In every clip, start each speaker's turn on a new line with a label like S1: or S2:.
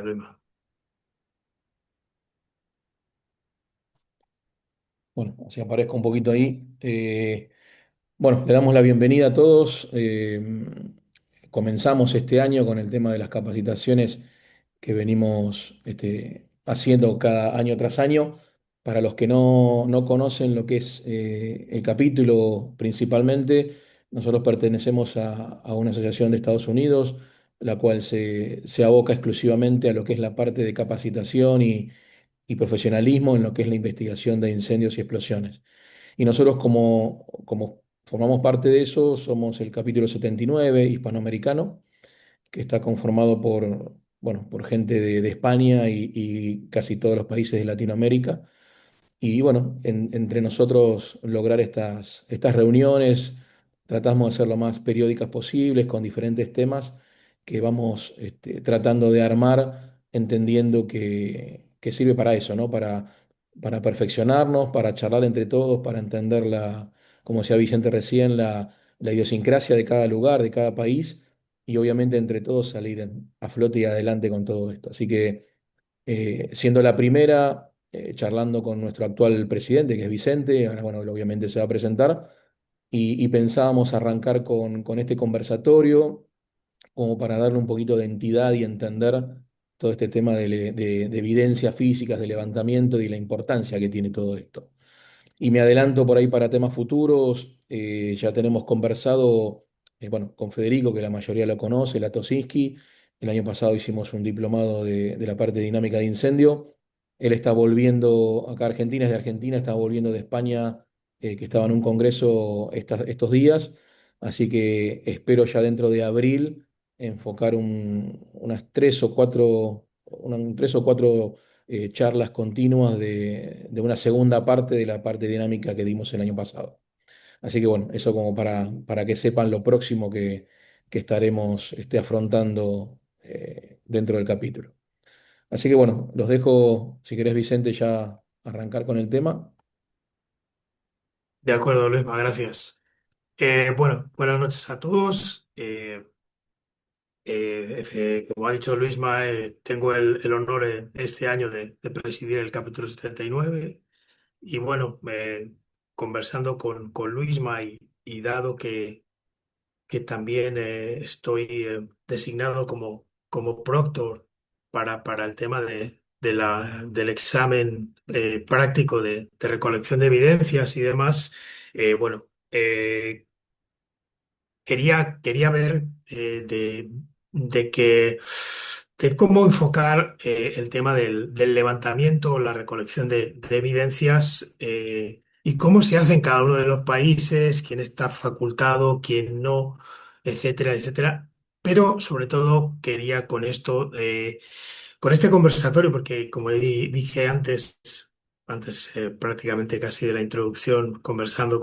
S1: Luisma.
S2: Bueno, así aparezco un poquito ahí. Bueno, le damos la bienvenida a todos. Comenzamos este año con el tema de las capacitaciones que venimos haciendo cada año tras año. Para los que no conocen lo que es el capítulo principalmente, nosotros pertenecemos a una asociación de Estados Unidos, la cual se aboca exclusivamente a lo que es la parte de capacitación y profesionalismo en lo que es la investigación de incendios y explosiones. Y nosotros como formamos parte de eso, somos el capítulo 79 hispanoamericano, que está conformado por gente de España y casi todos los países de Latinoamérica. Y bueno, entre nosotros lograr estas reuniones, tratamos de ser lo más periódicas posibles con diferentes temas que vamos tratando de armar, entendiendo que sirve para eso, ¿no? Para perfeccionarnos, para charlar entre todos, para entender como decía Vicente recién, la idiosincrasia de cada lugar, de cada país, y obviamente entre todos salir a flote y adelante con todo esto. Así que siendo la primera, charlando con nuestro actual presidente, que es Vicente, ahora bueno, él obviamente se va a presentar, y pensábamos arrancar con este conversatorio como para darle un poquito de entidad y entender todo este tema de evidencias físicas, de levantamiento y la importancia que tiene todo esto. Y me adelanto por ahí para temas futuros. Ya tenemos conversado, bueno, con Federico, que la mayoría lo conoce, la Tosinski. El año pasado hicimos un diplomado de la parte dinámica de incendio. Él está volviendo acá a Argentina, es de Argentina, está volviendo de España, que estaba en un congreso estos días. Así que espero ya dentro de abril enfocar unas tres o cuatro charlas continuas de una segunda parte de la parte dinámica que dimos el año pasado. Así que bueno, eso como para que sepan lo próximo que estaremos afrontando dentro del capítulo. Así que bueno, los dejo, si querés, Vicente, ya arrancar con el tema.
S1: De acuerdo, Luisma, gracias. Bueno, buenas noches a todos. Como ha dicho Luisma, tengo el honor este año de presidir el capítulo 79 y bueno, conversando con Luisma y dado que también estoy designado como proctor para el tema del examen práctico de recolección de evidencias y demás. Bueno, quería ver de cómo enfocar el tema del levantamiento, la recolección de evidencias y cómo se hace en cada uno de los países, quién está facultado, quién no, etcétera, etcétera. Pero sobre todo quería con esto, con este conversatorio, porque como dije antes prácticamente casi de la introducción, conversando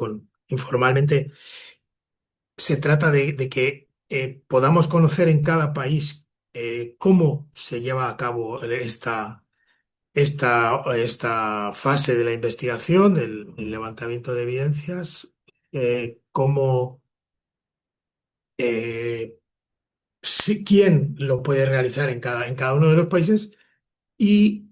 S1: informalmente, se trata de que podamos conocer en cada país cómo se lleva a cabo esta fase de la investigación, del levantamiento de evidencias, cómo, eh, quién lo puede realizar en cada uno de los países y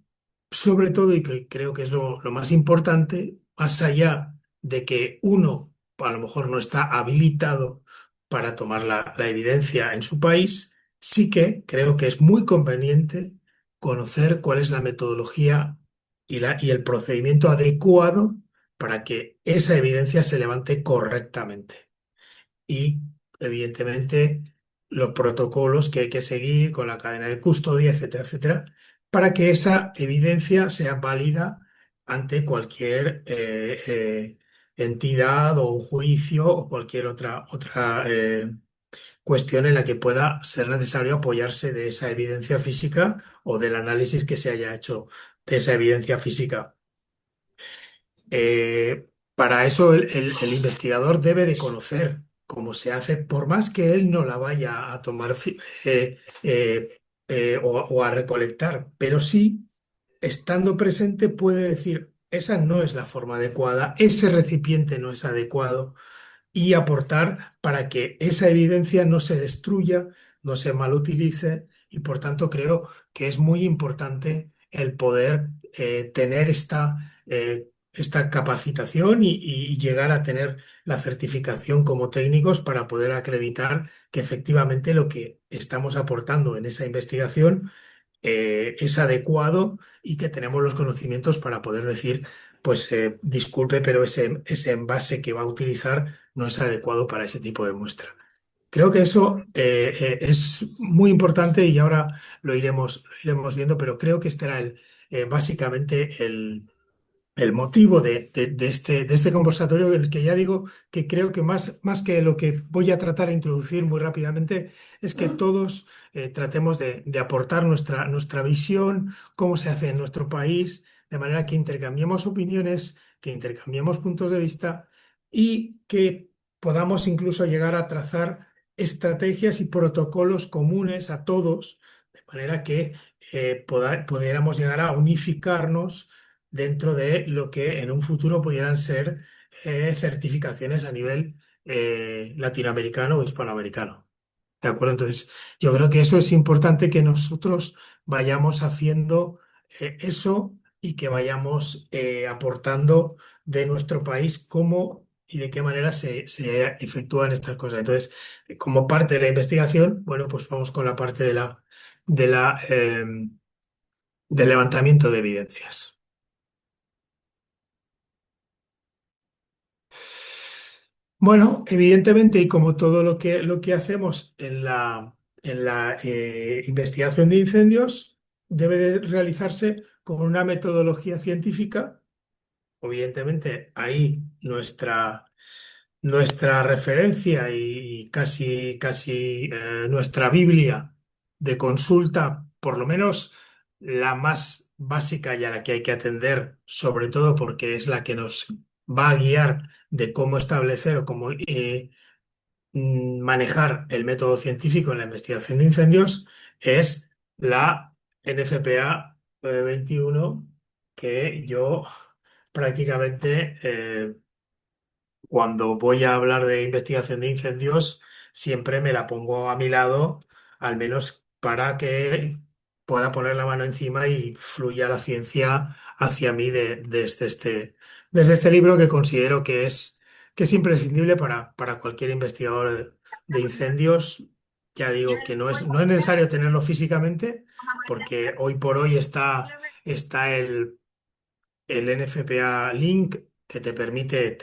S1: sobre todo, y que creo que es lo más importante, más allá de que uno a lo mejor no está habilitado para tomar la evidencia en su país, sí que creo que es muy conveniente conocer cuál es la metodología y el procedimiento adecuado para que esa evidencia se levante correctamente y, evidentemente, los protocolos que hay que seguir con la cadena de custodia, etcétera, etcétera, para que esa evidencia sea válida ante cualquier entidad o un juicio o cualquier otra cuestión en la que pueda ser necesario apoyarse de esa evidencia física o del análisis que se haya hecho de esa evidencia física. Para eso el investigador debe de conocer cómo se hace, por más que él no la vaya a tomar o a recolectar, pero sí, estando presente, puede decir, esa no es la forma adecuada, ese recipiente no es adecuado, y aportar para que esa evidencia no se destruya, no se malutilice y por tanto creo que es muy importante el poder tener esta capacitación y llegar a tener la certificación como técnicos para poder acreditar que efectivamente lo que estamos aportando en esa investigación es adecuado y que tenemos los conocimientos para poder decir, pues disculpe, pero ese envase que va a utilizar no es adecuado para ese tipo de muestra. Creo que eso es muy importante y ahora lo iremos viendo, pero creo que este era básicamente el motivo de este conversatorio, el que ya digo que creo que más que lo que voy a tratar de introducir muy rápidamente, es que todos tratemos de aportar nuestra visión, cómo se hace en nuestro país, de manera que intercambiemos opiniones, que intercambiemos puntos de vista y que podamos incluso llegar a trazar estrategias y protocolos comunes a todos, de manera que pudiéramos llegar a unificarnos dentro de lo que en un futuro pudieran ser certificaciones a nivel latinoamericano o hispanoamericano. ¿De acuerdo? Entonces, yo creo que eso es importante que nosotros vayamos haciendo eso y que vayamos aportando de nuestro país cómo y de qué manera se efectúan estas cosas. Entonces, como parte de la investigación, bueno, pues vamos con la parte de del levantamiento de evidencias. Bueno, evidentemente, y como todo lo que hacemos en la investigación de incendios, debe de realizarse con una metodología científica. Evidentemente, ahí nuestra referencia y casi nuestra Biblia de consulta, por lo menos la más básica y a la que hay que atender, sobre todo porque es la que nos va a guiar de cómo establecer o cómo manejar el método científico en la investigación de incendios, es la NFPA 21, que yo prácticamente cuando voy a hablar de investigación de incendios, siempre me la pongo a mi lado, al menos para que pueda poner la mano encima y fluya la ciencia hacia mí desde este libro que considero que es imprescindible para cualquier investigador de incendios. Ya digo que no es necesario tenerlo físicamente, porque hoy por hoy está el NFPA Link, que te permite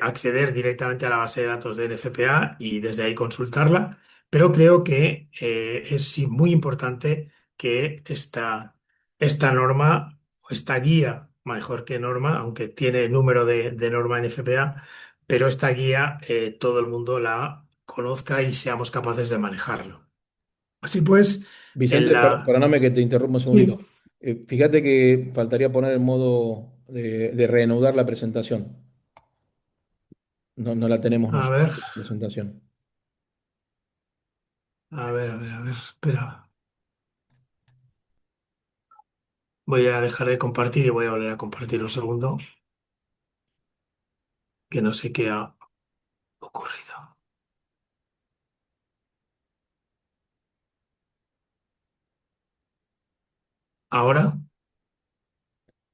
S1: acceder directamente a la base de datos de NFPA y desde ahí consultarla, pero creo que es sí muy importante que esta norma, o esta guía, mejor que norma, aunque tiene número de norma NFPA, pero esta guía todo el mundo la conozca y seamos capaces de manejarlo. Así pues, en
S2: Vicente,
S1: la...
S2: perdóname que te interrumpa un segundito.
S1: Sí,
S2: Fíjate que faltaría poner el modo de reanudar la presentación. No, no la tenemos
S1: a ver,
S2: nosotros, la presentación.
S1: a ver, espera. Voy a dejar de compartir y voy a volver a compartir un segundo, que no sé qué ha ocurrido. Ahora,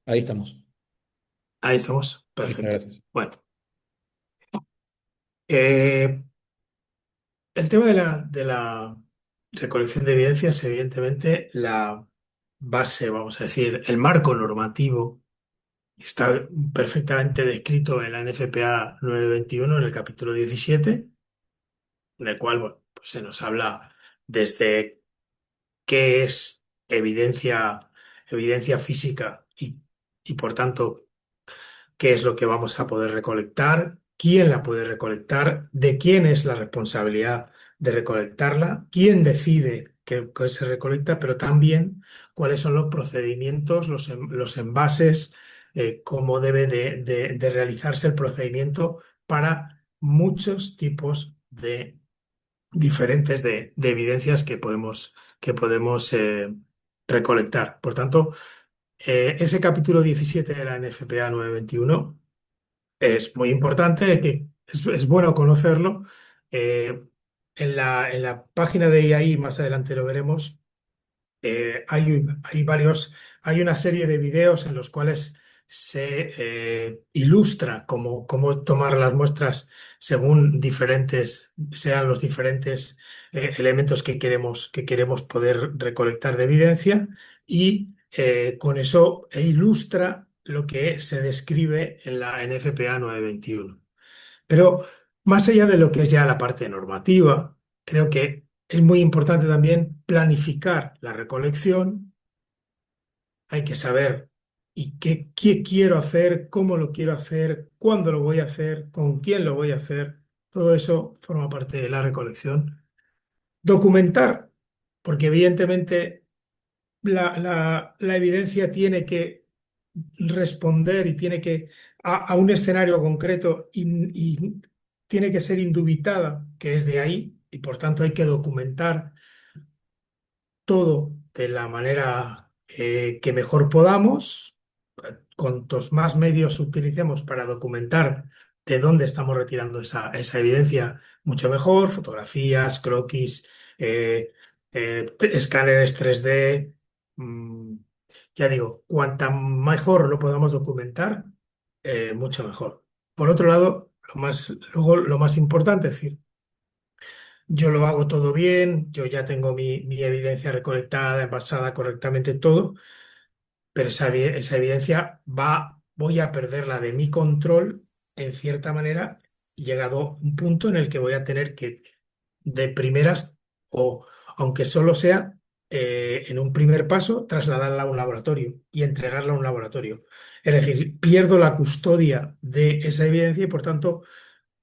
S2: Ahí estamos.
S1: ahí estamos.
S2: Ahí está,
S1: Perfecto.
S2: gracias.
S1: Bueno, eh, el tema de la recolección de evidencias, evidentemente, la base, vamos a decir, el marco normativo está perfectamente descrito en la NFPA 921 en el capítulo 17, en el cual, bueno, pues se nos habla desde qué es evidencia física y por tanto qué es lo que vamos a poder recolectar, quién la puede recolectar, de quién es la responsabilidad de recolectarla, quién decide qué se recolecta, pero también cuáles son los procedimientos, los envases, cómo debe de realizarse el procedimiento para muchos tipos de diferentes de evidencias que podemos recolectar. Por tanto, ese capítulo 17 de la NFPA 921 es muy importante, que es bueno conocerlo. en la página de IAI, más adelante lo veremos, hay varios, hay una serie de videos en los cuales se ilustra cómo tomar las muestras según diferentes, sean los diferentes elementos que queremos poder recolectar de evidencia y con eso ilustra lo que se describe en la NFPA 921. Pero más allá de lo que es ya la parte normativa, creo que es muy importante también planificar la recolección. Hay que saber y qué quiero hacer, cómo lo quiero hacer, cuándo lo voy a hacer, con quién lo voy a hacer. Todo eso forma parte de la recolección. Documentar, porque evidentemente la evidencia tiene que responder y tiene que a un escenario concreto y tiene que ser indubitada, que es de ahí, y por tanto hay que documentar todo de la manera que mejor podamos. Cuantos más medios utilicemos para documentar de dónde estamos retirando esa evidencia, mucho mejor. Fotografías, croquis, escáneres 3D. mm, ya digo, cuanta mejor lo podamos documentar, mucho mejor. Por otro lado, luego lo más importante, es decir, yo lo hago todo bien, yo ya tengo mi evidencia recolectada, envasada correctamente todo, pero esa evidencia voy a perderla de mi control en cierta manera, llegado un punto en el que voy a tener que, de primeras, o aunque solo sea en un primer paso, trasladarla a un laboratorio y entregarla a un laboratorio. Es decir, pierdo la custodia de esa evidencia y por tanto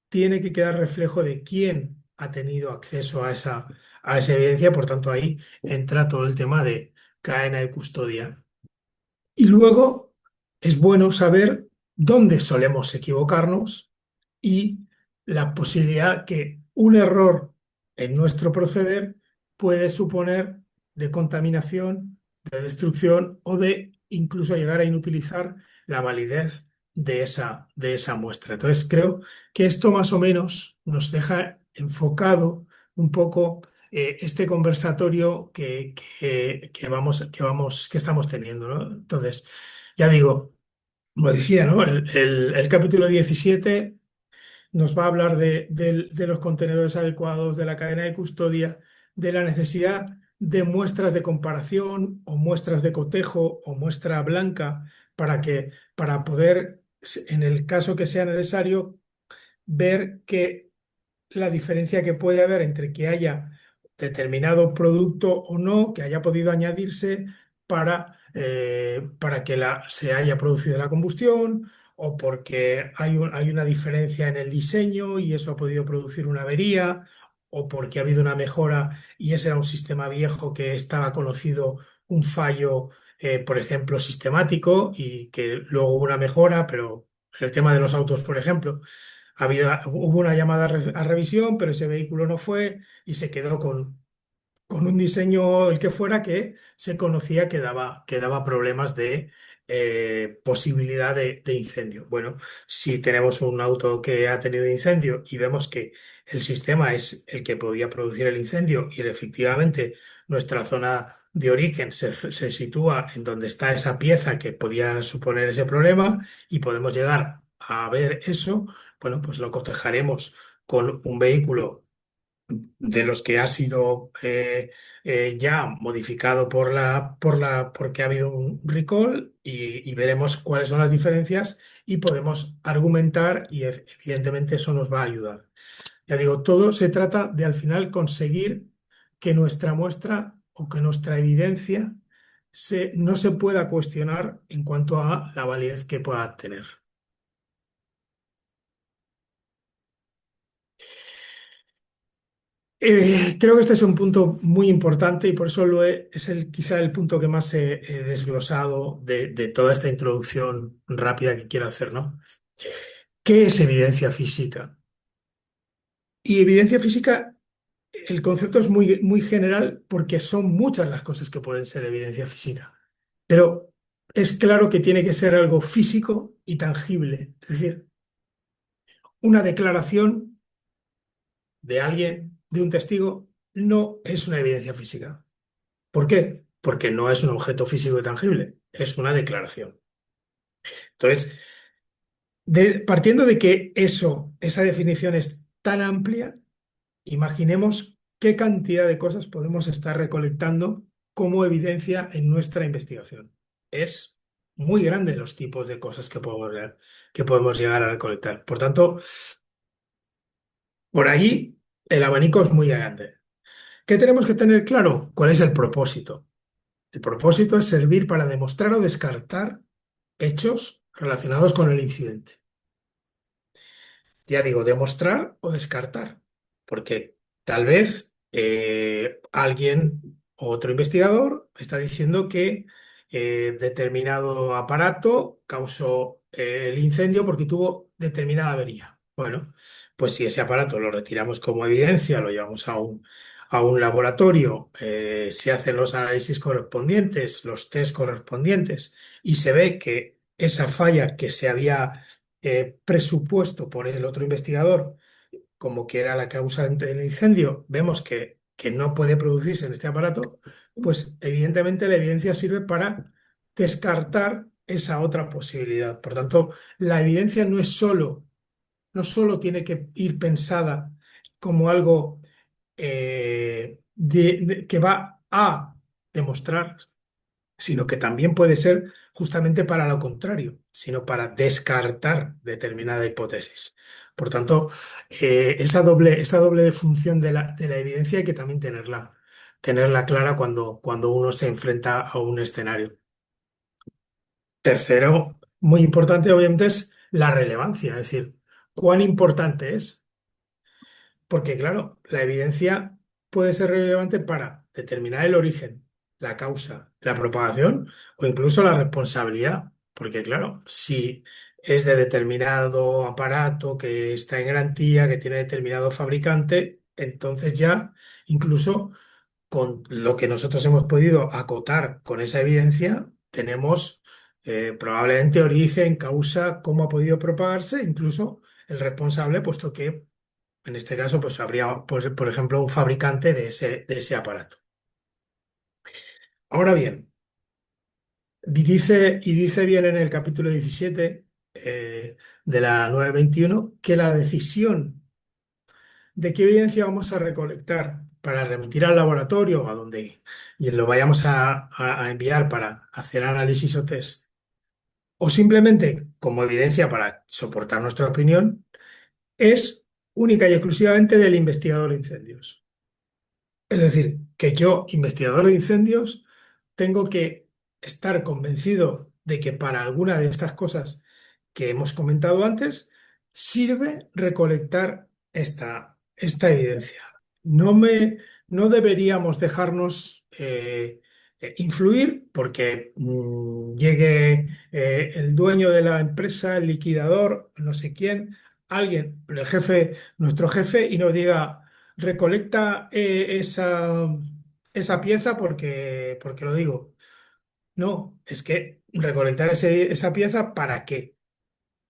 S1: tiene que quedar reflejo de quién ha tenido acceso a esa evidencia. Por tanto, ahí entra todo el tema de cadena de custodia. Y luego es bueno saber dónde solemos equivocarnos y la posibilidad que un error en nuestro proceder puede suponer de contaminación, de destrucción o de incluso llegar a inutilizar la validez de esa muestra. Entonces creo que esto más o menos nos deja enfocado un poco este conversatorio que estamos teniendo, ¿no? Entonces, ya digo, como decía, ¿no? El capítulo 17 nos va a hablar de los contenedores adecuados, de la cadena de custodia, de la necesidad de muestras de comparación o muestras de cotejo o muestra blanca para poder, en el caso que sea necesario, ver que la diferencia que puede haber entre que haya determinado producto o no, que haya podido añadirse para que se haya producido la combustión o porque hay una diferencia en el diseño y eso ha podido producir una avería o porque ha habido una mejora y ese era un sistema viejo que estaba conocido un fallo, por ejemplo, sistemático y que luego hubo una mejora, pero el tema de los autos, por ejemplo. Hubo una llamada a revisión, pero ese vehículo no fue y se quedó con un diseño, el que fuera, que se conocía que daba problemas de posibilidad de incendio. Bueno, si tenemos un auto que ha tenido incendio y vemos que el sistema es el que podía producir el incendio y efectivamente nuestra zona de origen se sitúa en donde está esa pieza que podía suponer ese problema y podemos llegar a ver eso, bueno, pues lo cotejaremos con un vehículo de los que ha sido ya modificado porque ha habido un recall y veremos cuáles son las diferencias y podemos argumentar y evidentemente eso nos va a ayudar. Ya digo, todo se trata de al final conseguir que nuestra muestra o que nuestra evidencia no se pueda cuestionar en cuanto a la validez que pueda tener. Creo que este es un punto muy importante y por eso es quizá el punto que más he desglosado de toda esta introducción rápida que quiero hacer, ¿no? ¿Qué es evidencia física? Y evidencia física, el concepto es muy general porque son muchas las cosas que pueden ser evidencia física, pero es claro que tiene que ser algo físico y tangible, es decir, una declaración de alguien de un testigo no es una evidencia física. ¿Por qué? Porque no es un objeto físico y tangible, es una declaración. Entonces, partiendo de que esa definición es tan amplia, imaginemos qué cantidad de cosas podemos estar recolectando como evidencia en nuestra investigación. Es muy grande los tipos de cosas que podemos llegar a recolectar. Por tanto, por ahí el abanico es muy grande. ¿Qué tenemos que tener claro? ¿Cuál es el propósito? El propósito es servir para demostrar o descartar hechos relacionados con el incidente. Ya digo, demostrar o descartar, porque tal vez alguien, otro investigador, está diciendo que determinado aparato causó el incendio porque tuvo determinada avería. Bueno, pues si ese aparato lo retiramos como evidencia, lo llevamos a un laboratorio, se hacen los análisis correspondientes, los test correspondientes, y se ve que esa falla que se había presupuesto por el otro investigador como que era la causa del incendio, vemos que no puede producirse en este aparato, pues evidentemente la evidencia sirve para descartar esa otra posibilidad. Por tanto, la evidencia no solo tiene que ir pensada como algo que va a demostrar, sino que también puede ser justamente para lo contrario, sino para descartar determinada hipótesis. Por tanto, esa doble función de la evidencia hay que también tenerla clara cuando uno se enfrenta a un escenario. Tercero, muy importante obviamente es la relevancia, es decir, cuán importante es. Porque, claro, la evidencia puede ser relevante para determinar el origen, la causa, la propagación o incluso la responsabilidad. Porque, claro, si es de determinado aparato que está en garantía, que tiene determinado fabricante, entonces ya incluso con lo que nosotros hemos podido acotar con esa evidencia, tenemos probablemente origen, causa, cómo ha podido propagarse, incluso el responsable, puesto que en este caso, pues habría, pues, por ejemplo, un fabricante de ese aparato. Ahora bien, dice bien en el capítulo 17 de la 921 que la decisión de qué evidencia vamos a recolectar para remitir al laboratorio a donde y lo vayamos a enviar para hacer análisis o test, o simplemente como evidencia para soportar nuestra opinión, es única y exclusivamente del investigador de incendios. Es decir, que yo, investigador de incendios, tengo que estar convencido de que para alguna de estas cosas que hemos comentado antes, sirve recolectar esta evidencia. No deberíamos dejarnos influir porque llegue el dueño de la empresa, el liquidador, no sé quién, alguien, el jefe, nuestro jefe, y nos diga recolecta esa pieza porque lo digo. No, es que recolectar esa pieza ¿para qué?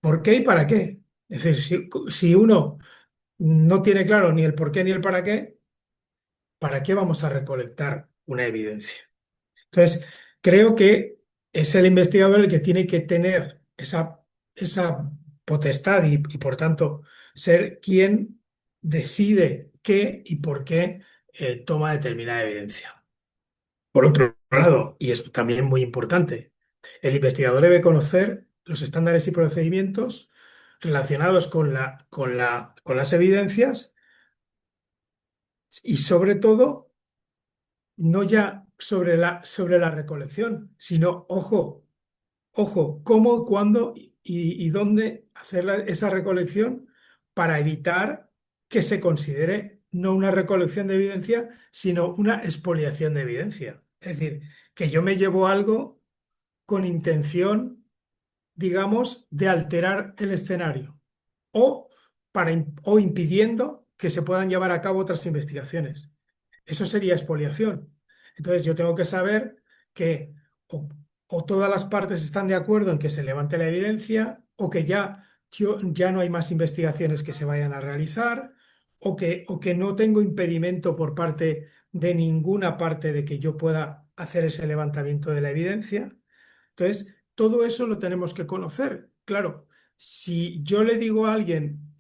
S1: ¿Por qué y para qué? Es decir, si uno no tiene claro ni el por qué ni el ¿para qué vamos a recolectar una evidencia? Entonces, creo que es el investigador el que tiene que tener esa potestad y, por tanto, ser quien decide qué y por qué toma determinada evidencia. Por otro lado, y es también muy importante, el investigador debe conocer los estándares y procedimientos relacionados con las evidencias y, sobre todo, no ya sobre la recolección, sino, ojo, cómo, cuándo y dónde hacer esa recolección para evitar que se considere no una recolección de evidencia, sino una expoliación de evidencia. Es decir, que yo me llevo algo con intención, digamos, de alterar el escenario o, o impidiendo que se puedan llevar a cabo otras investigaciones. Eso sería expoliación. Entonces yo tengo que saber que o todas las partes están de acuerdo en que se levante la evidencia o que ya no hay más investigaciones que se vayan a realizar o que no tengo impedimento por parte de ninguna parte de que yo pueda hacer ese levantamiento de la evidencia. Entonces, todo eso lo tenemos que conocer. Claro, si yo le digo a alguien,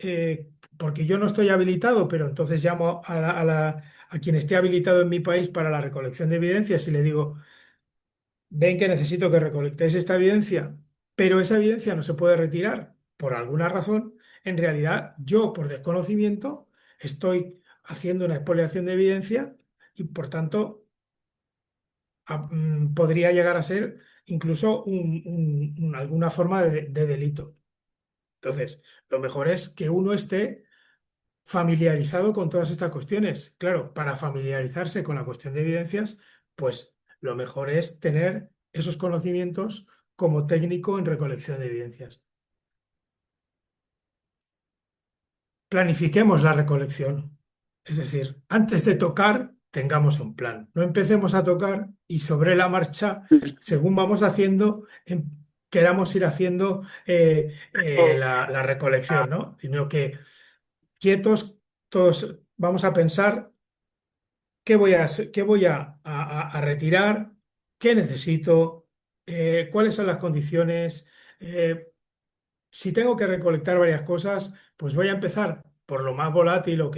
S1: porque yo no estoy habilitado, pero entonces llamo a quien esté habilitado en mi país para la recolección de evidencias y le digo, ven que necesito que recolectéis esta evidencia, pero esa evidencia no se puede retirar por alguna razón, en realidad yo, por desconocimiento, estoy haciendo una expoliación de evidencia y, por tanto, podría llegar a ser incluso alguna forma de delito. Entonces, lo mejor es que uno esté familiarizado con todas estas cuestiones. Claro, para familiarizarse con la cuestión de evidencias, pues lo mejor es tener esos conocimientos como técnico en recolección de evidencias. Planifiquemos la recolección. Es decir, antes de tocar, tengamos un plan. No empecemos a tocar y sobre la marcha, según vamos haciendo, queramos ir haciendo la recolección, ¿no? Sino que quietos, todos vamos a pensar qué voy a retirar, qué necesito, cuáles son las condiciones. Si tengo que recolectar varias cosas, pues voy a empezar por lo más volátil o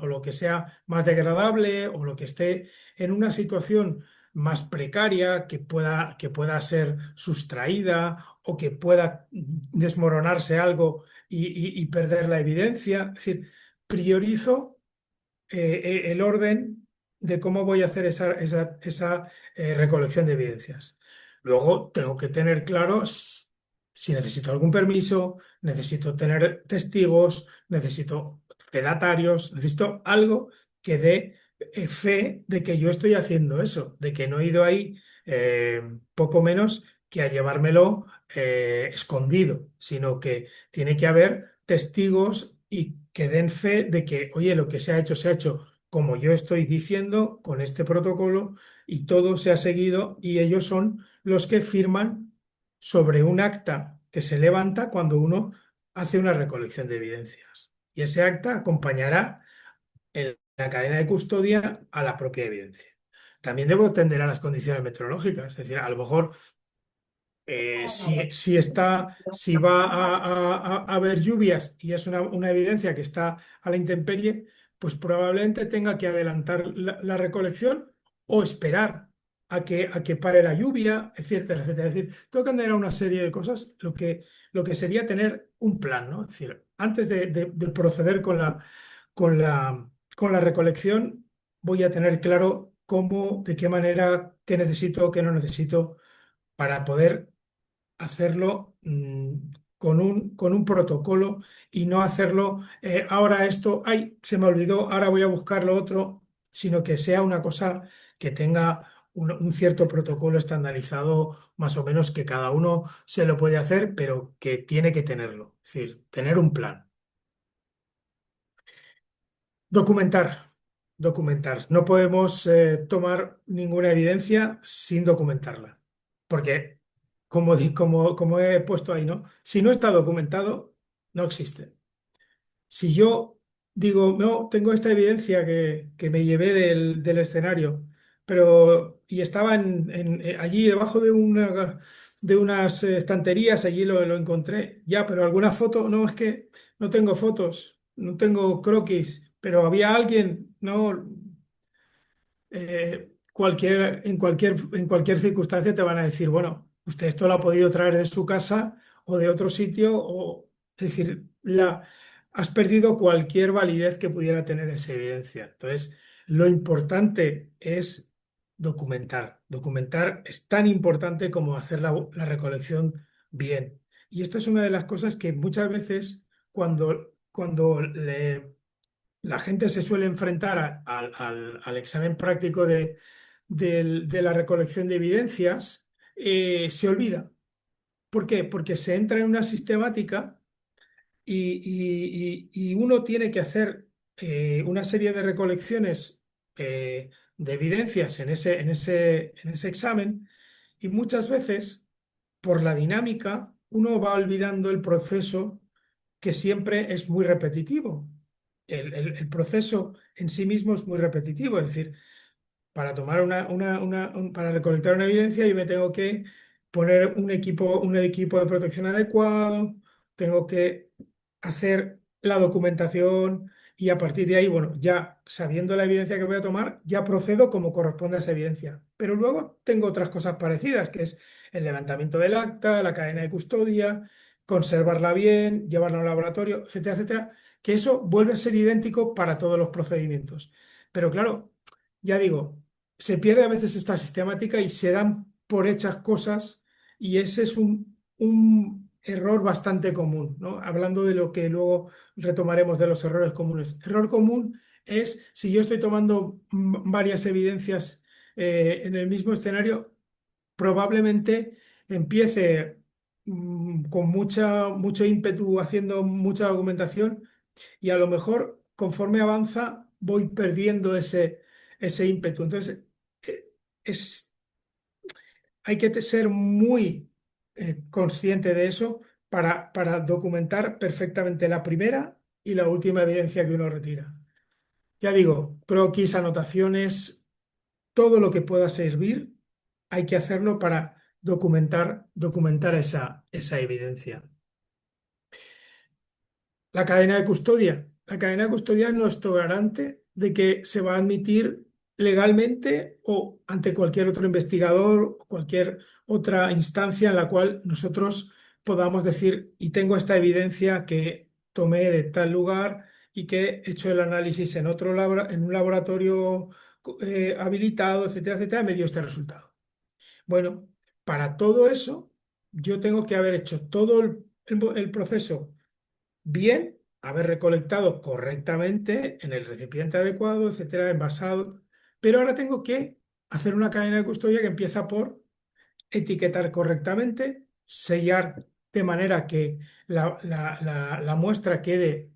S1: lo que sea más degradable o lo que esté en una situación más precaria que pueda ser sustraída o que pueda desmoronarse algo y perder la evidencia. Es decir, priorizo el orden de cómo voy a hacer esa recolección de evidencias. Luego tengo que tener claro si necesito algún permiso, necesito tener testigos, necesito fedatarios, necesito algo que dé fe de que yo estoy haciendo eso, de que no he ido ahí poco menos que a llevármelo escondido, sino que tiene que haber testigos y que den fe de que, oye, lo que se ha hecho como yo estoy diciendo, con este protocolo, y todo se ha seguido, y ellos son los que firman sobre un acta que se levanta cuando uno hace una recolección de evidencias. Y ese acta acompañará en la cadena de custodia a la propia evidencia. También debo atender a las condiciones meteorológicas, es decir, a lo mejor si va a haber lluvias y es una evidencia que está a la intemperie, pues probablemente tenga que adelantar la recolección o esperar a que pare la lluvia, etcétera, etcétera. Es decir, tengo que atender a una serie de cosas, lo que sería tener un plan, ¿no? Es decir, antes de proceder con la recolección, voy a tener claro cómo, de qué manera, qué necesito, qué no necesito para poder hacerlo con un protocolo y no hacerlo ahora esto, ay, se me olvidó, ahora voy a buscar lo otro, sino que sea una cosa que tenga un cierto protocolo estandarizado, más o menos que cada uno se lo puede hacer, pero que tiene que tenerlo, es decir, tener un plan. Documentar, documentar. No podemos tomar ninguna evidencia sin documentarla, porque como he puesto ahí, ¿no? Si no está documentado, no existe. Si yo digo, no, tengo esta evidencia que me llevé del escenario, pero y estaba allí debajo de unas estanterías, allí lo encontré, ya, pero alguna foto, no, es que no tengo fotos, no tengo croquis, pero había alguien, no, en cualquier circunstancia te van a decir, bueno, usted esto lo ha podido traer de su casa o de otro sitio, o es decir, has perdido cualquier validez que pudiera tener esa evidencia. Entonces, lo importante es documentar. Documentar es tan importante como hacer la recolección bien. Y esto es una de las cosas que muchas veces cuando la gente se suele enfrentar al examen práctico de la recolección de evidencias, se olvida. ¿Por qué? Porque se entra en una sistemática y uno tiene que hacer una serie de recolecciones de evidencias en ese examen y muchas veces, por la dinámica, uno va olvidando el proceso que siempre es muy repetitivo. el proceso en sí mismo es muy repetitivo. Es decir, para tomar para recolectar una evidencia, yo me tengo que poner un equipo de protección adecuado, tengo que hacer la documentación y a partir de ahí, bueno, ya sabiendo la evidencia que voy a tomar, ya procedo como corresponde a esa evidencia. Pero luego tengo otras cosas parecidas, que es el levantamiento del acta, la cadena de custodia, conservarla bien, llevarla a un laboratorio, etcétera, etcétera, que eso vuelve a ser idéntico para todos los procedimientos. Pero claro, ya digo, se pierde a veces esta sistemática y se dan por hechas cosas y ese es un error bastante común, ¿no? Hablando de lo que luego retomaremos de los errores comunes. Error común es si yo estoy tomando varias evidencias en el mismo escenario, probablemente empiece con mucho ímpetu haciendo mucha documentación y a lo mejor conforme avanza voy perdiendo ese ímpetu. Entonces, eh, es, hay que ser muy consciente de eso para documentar perfectamente la primera y la última evidencia que uno retira. Ya digo, croquis, anotaciones, todo lo que pueda servir, hay que hacerlo para documentar esa evidencia. La cadena de custodia. La cadena de custodia es nuestro garante de que se va a admitir legalmente o ante cualquier otro investigador o cualquier otra instancia en la cual nosotros podamos decir, y tengo esta evidencia que tomé de tal lugar y que he hecho el análisis en en un laboratorio habilitado, etcétera, etcétera, me dio este resultado. Bueno, para todo eso, yo tengo que haber hecho todo el proceso bien, haber recolectado correctamente en el recipiente adecuado, etcétera, envasado. Pero ahora tengo que hacer una cadena de custodia que empieza por etiquetar correctamente, sellar de manera que la muestra quede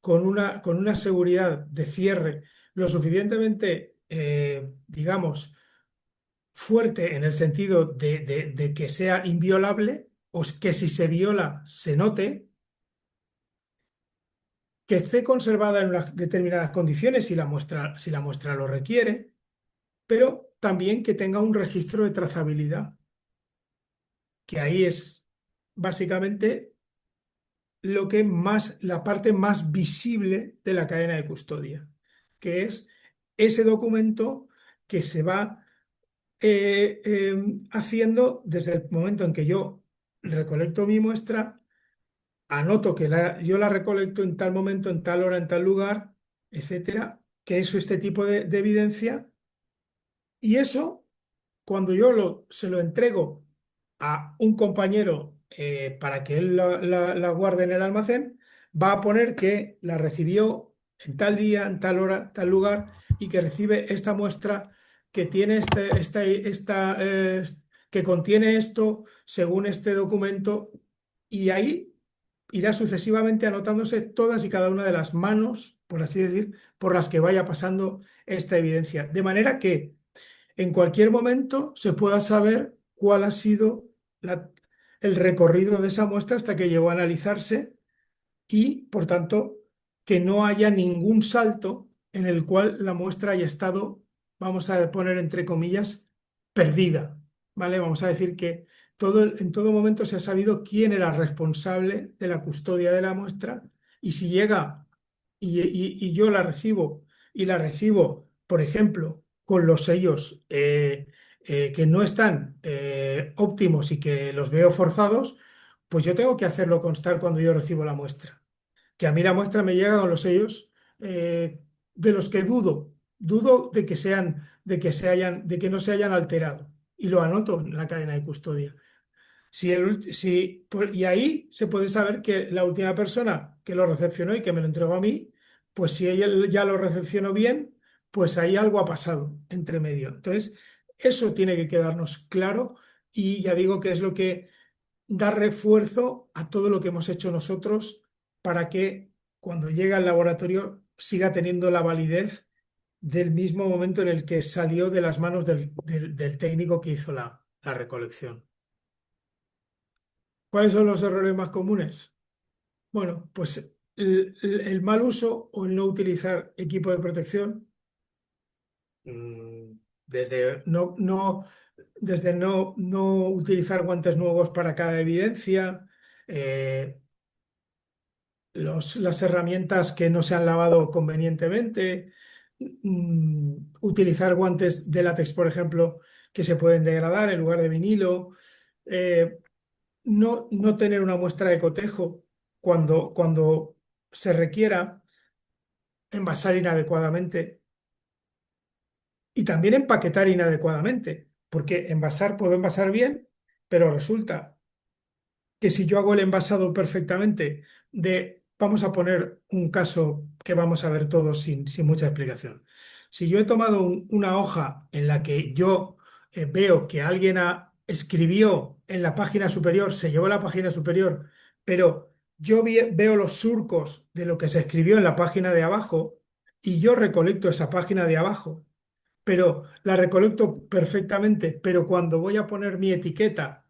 S1: con una seguridad de cierre lo suficientemente, digamos, fuerte en el sentido de que sea inviolable o que si se viola se note que esté conservada en unas determinadas condiciones si la muestra lo requiere, pero también que tenga un registro de trazabilidad, que ahí es básicamente la parte más visible de la cadena de custodia, que es ese documento que se va haciendo desde el momento en que yo recolecto mi muestra, anoto que yo la recolecto en tal momento, en tal hora, en tal lugar, etcétera, que es este tipo de evidencia. Y eso, cuando se lo entrego a un compañero para que él la guarde en el almacén, va a poner que la recibió en tal día, en tal hora, tal lugar, y que recibe esta muestra que tiene que contiene esto según este documento, y ahí irá sucesivamente anotándose todas y cada una de las manos, por así decir, por las que vaya pasando esta evidencia. De manera que en cualquier momento se pueda saber cuál ha sido el recorrido de esa muestra hasta que llegó a analizarse y, por tanto, que no haya ningún salto en el cual la muestra haya estado, vamos a poner entre comillas, perdida, ¿vale? Vamos a decir que en todo momento se ha sabido quién era responsable de la custodia de la muestra y si llega y yo la recibo, por ejemplo, con los sellos que no están óptimos y que los veo forzados, pues yo tengo que hacerlo constar cuando yo recibo la muestra. Que a mí la muestra me llega con los sellos eh, de los que dudo de que no se hayan alterado. Y lo anoto en la cadena de custodia. Y ahí se puede saber que la última persona que lo recepcionó y que me lo entregó a mí, pues si ella ya lo recepcionó bien, pues ahí algo ha pasado entre medio. Entonces, eso tiene que quedarnos claro y ya digo que es lo que da refuerzo a todo lo que hemos hecho nosotros para que cuando llegue al laboratorio siga teniendo la validez del mismo momento en el que salió de las manos del técnico que hizo la recolección. ¿Cuáles son los errores más comunes? Bueno, pues el mal uso o el no utilizar equipo de protección, desde no utilizar guantes nuevos para cada evidencia, eh, las herramientas que no se han lavado convenientemente, utilizar guantes de látex, por ejemplo, que se pueden degradar en lugar de vinilo, eh, no tener una muestra de cotejo cuando se requiera, envasar inadecuadamente y también empaquetar inadecuadamente, porque puedo envasar bien, pero resulta que si yo hago el envasado perfectamente vamos a poner un caso que vamos a ver todos sin mucha explicación. Si yo he tomado una hoja en la que yo veo que escribió en la página superior, se llevó a la página superior, pero yo veo los surcos de lo que se escribió en la página de abajo y yo recolecto esa página de abajo, pero la recolecto perfectamente, pero cuando voy a poner mi etiqueta,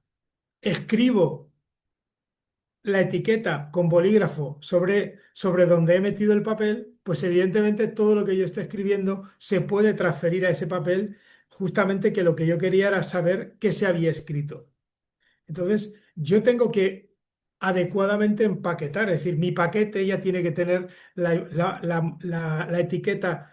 S1: escribo la etiqueta con bolígrafo sobre donde he metido el papel, pues evidentemente todo lo que yo esté escribiendo se puede transferir a ese papel, justamente que lo que yo quería era saber qué se había escrito. Entonces, yo tengo que adecuadamente empaquetar, es decir, mi paquete ya tiene que tener la etiqueta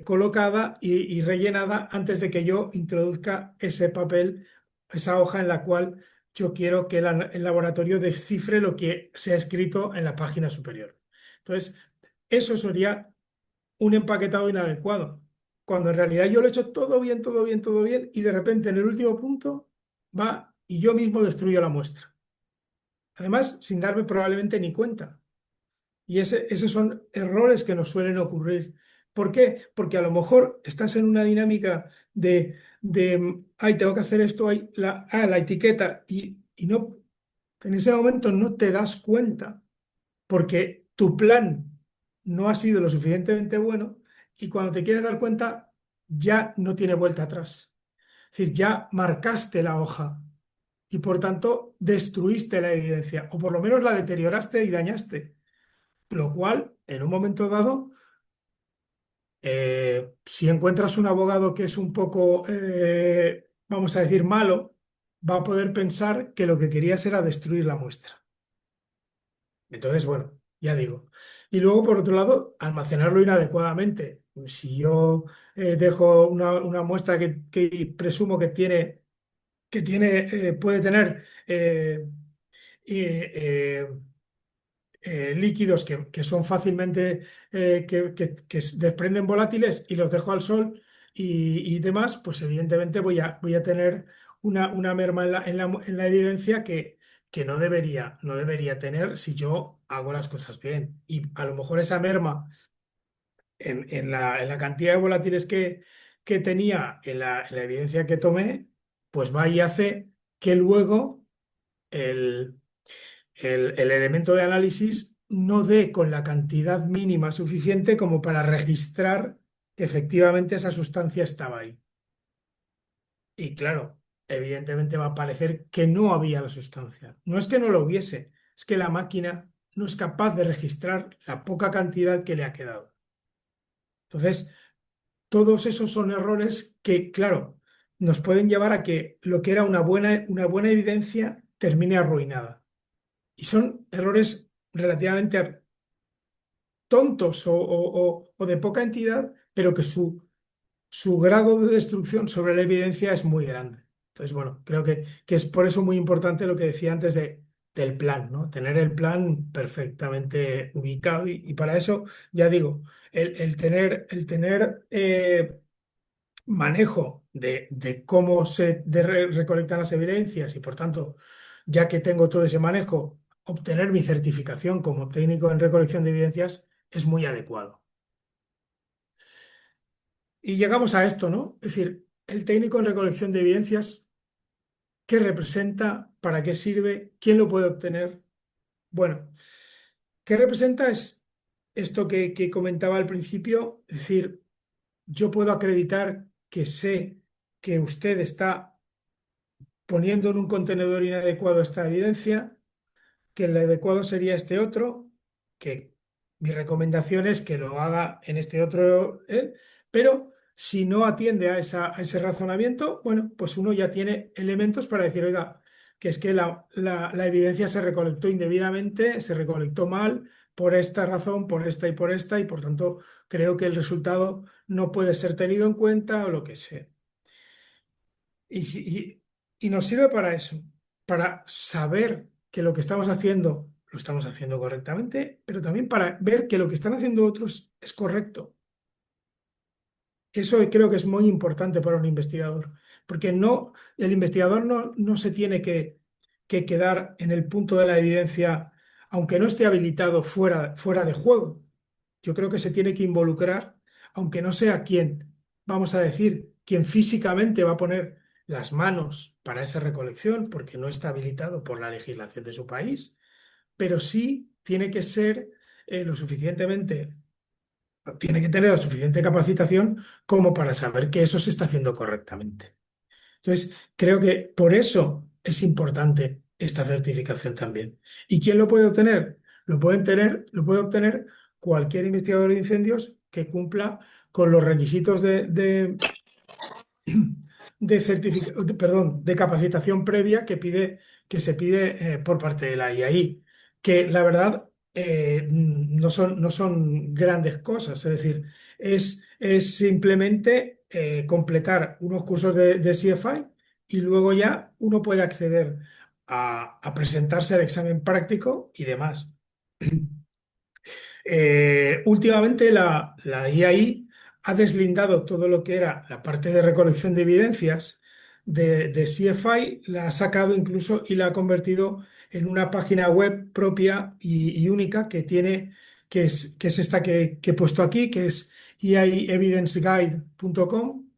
S1: colocada y rellenada antes de que yo introduzca ese papel, esa hoja en la cual yo quiero que el laboratorio descifre lo que se ha escrito en la página superior. Entonces, eso sería un empaquetado inadecuado, cuando en realidad yo lo he hecho todo bien, todo bien, todo bien, y de repente en el último punto va y yo mismo destruyo la muestra. Además, sin darme probablemente ni cuenta. Y esos son errores que nos suelen ocurrir. ¿Por qué? Porque a lo mejor estás en una dinámica ay, tengo que hacer esto, la etiqueta, y no, en ese momento no te das cuenta porque tu plan no ha sido lo suficientemente bueno y cuando te quieres dar cuenta ya no tiene vuelta atrás. Es decir, ya marcaste la hoja y por tanto destruiste la evidencia o por lo menos la deterioraste y dañaste, lo cual en un momento dado, si encuentras un abogado que es un poco, vamos a decir, malo, va a poder pensar que lo que querías era destruir la muestra. Entonces, bueno, ya digo. Y luego, por otro lado, almacenarlo inadecuadamente. Si yo dejo una muestra que presumo puede tener eh, eh, líquidos que son fácilmente, que desprenden volátiles y los dejo al sol y demás, pues evidentemente voy a tener una merma en la evidencia que no debería tener si yo hago las cosas bien. Y a lo mejor esa merma en la cantidad de volátiles que tenía en la evidencia que tomé, pues va y hace que luego el elemento de análisis no dé con la cantidad mínima suficiente como para registrar que efectivamente esa sustancia estaba ahí. Y claro, evidentemente va a parecer que no había la sustancia. No es que no lo hubiese, es que la máquina no es capaz de registrar la poca cantidad que le ha quedado. Entonces, todos esos son errores que, claro, nos pueden llevar a que lo que era una buena evidencia termine arruinada. Y son errores relativamente tontos o de poca entidad, pero que su grado de destrucción sobre la evidencia es muy grande. Entonces, bueno, creo que es por eso muy importante lo que decía antes del plan, ¿no? Tener el plan perfectamente ubicado y para eso, ya digo, el tener manejo de cómo se recolectan las evidencias y, por tanto, ya que tengo todo ese manejo, obtener mi certificación como técnico en recolección de evidencias es muy adecuado. Y llegamos a esto, ¿no? Es decir, el técnico en recolección de evidencias, ¿qué representa? ¿Para qué sirve? ¿Quién lo puede obtener? Bueno, ¿qué representa? Es esto que comentaba al principio, es decir, yo puedo acreditar que sé que usted está poniendo en un contenedor inadecuado esta evidencia, que el adecuado sería este otro, que mi recomendación es que lo haga en este otro, pero si no atiende a ese razonamiento, bueno, pues uno ya tiene elementos para decir, oiga, que es que la evidencia se recolectó indebidamente, se recolectó mal por esta razón, por esta y por tanto creo que el resultado no puede ser tenido en cuenta o lo que sea. Y nos sirve para eso, para saber que lo que estamos haciendo lo estamos haciendo correctamente, pero también para ver que lo que están haciendo otros es correcto. Eso creo que es muy importante para un investigador, porque no, el investigador no se tiene que quedar en el punto de la evidencia, aunque no esté habilitado fuera de juego. Yo creo que se tiene que involucrar, aunque no sea quien, vamos a decir, quien físicamente va a poner las manos para esa recolección, porque no está habilitado por la legislación de su país, pero sí tiene que ser lo suficientemente, tiene que tener la suficiente capacitación como para saber que eso se está haciendo correctamente. Entonces, creo que por eso es importante esta certificación también. ¿Y quién lo puede obtener? Lo puede obtener cualquier investigador de incendios que cumpla con los requisitos de capacitación previa que se pide por parte de la IAI, que la verdad no son grandes cosas, es decir, es simplemente completar unos cursos de CFI y luego ya uno puede acceder a presentarse al examen práctico y demás. Últimamente la IAI ha deslindado todo lo que era la parte de recolección de evidencias de CFI, la ha sacado incluso y la ha convertido en una página web propia y única que tiene, que es esta que he puesto aquí, que es eaievidenceguide.com,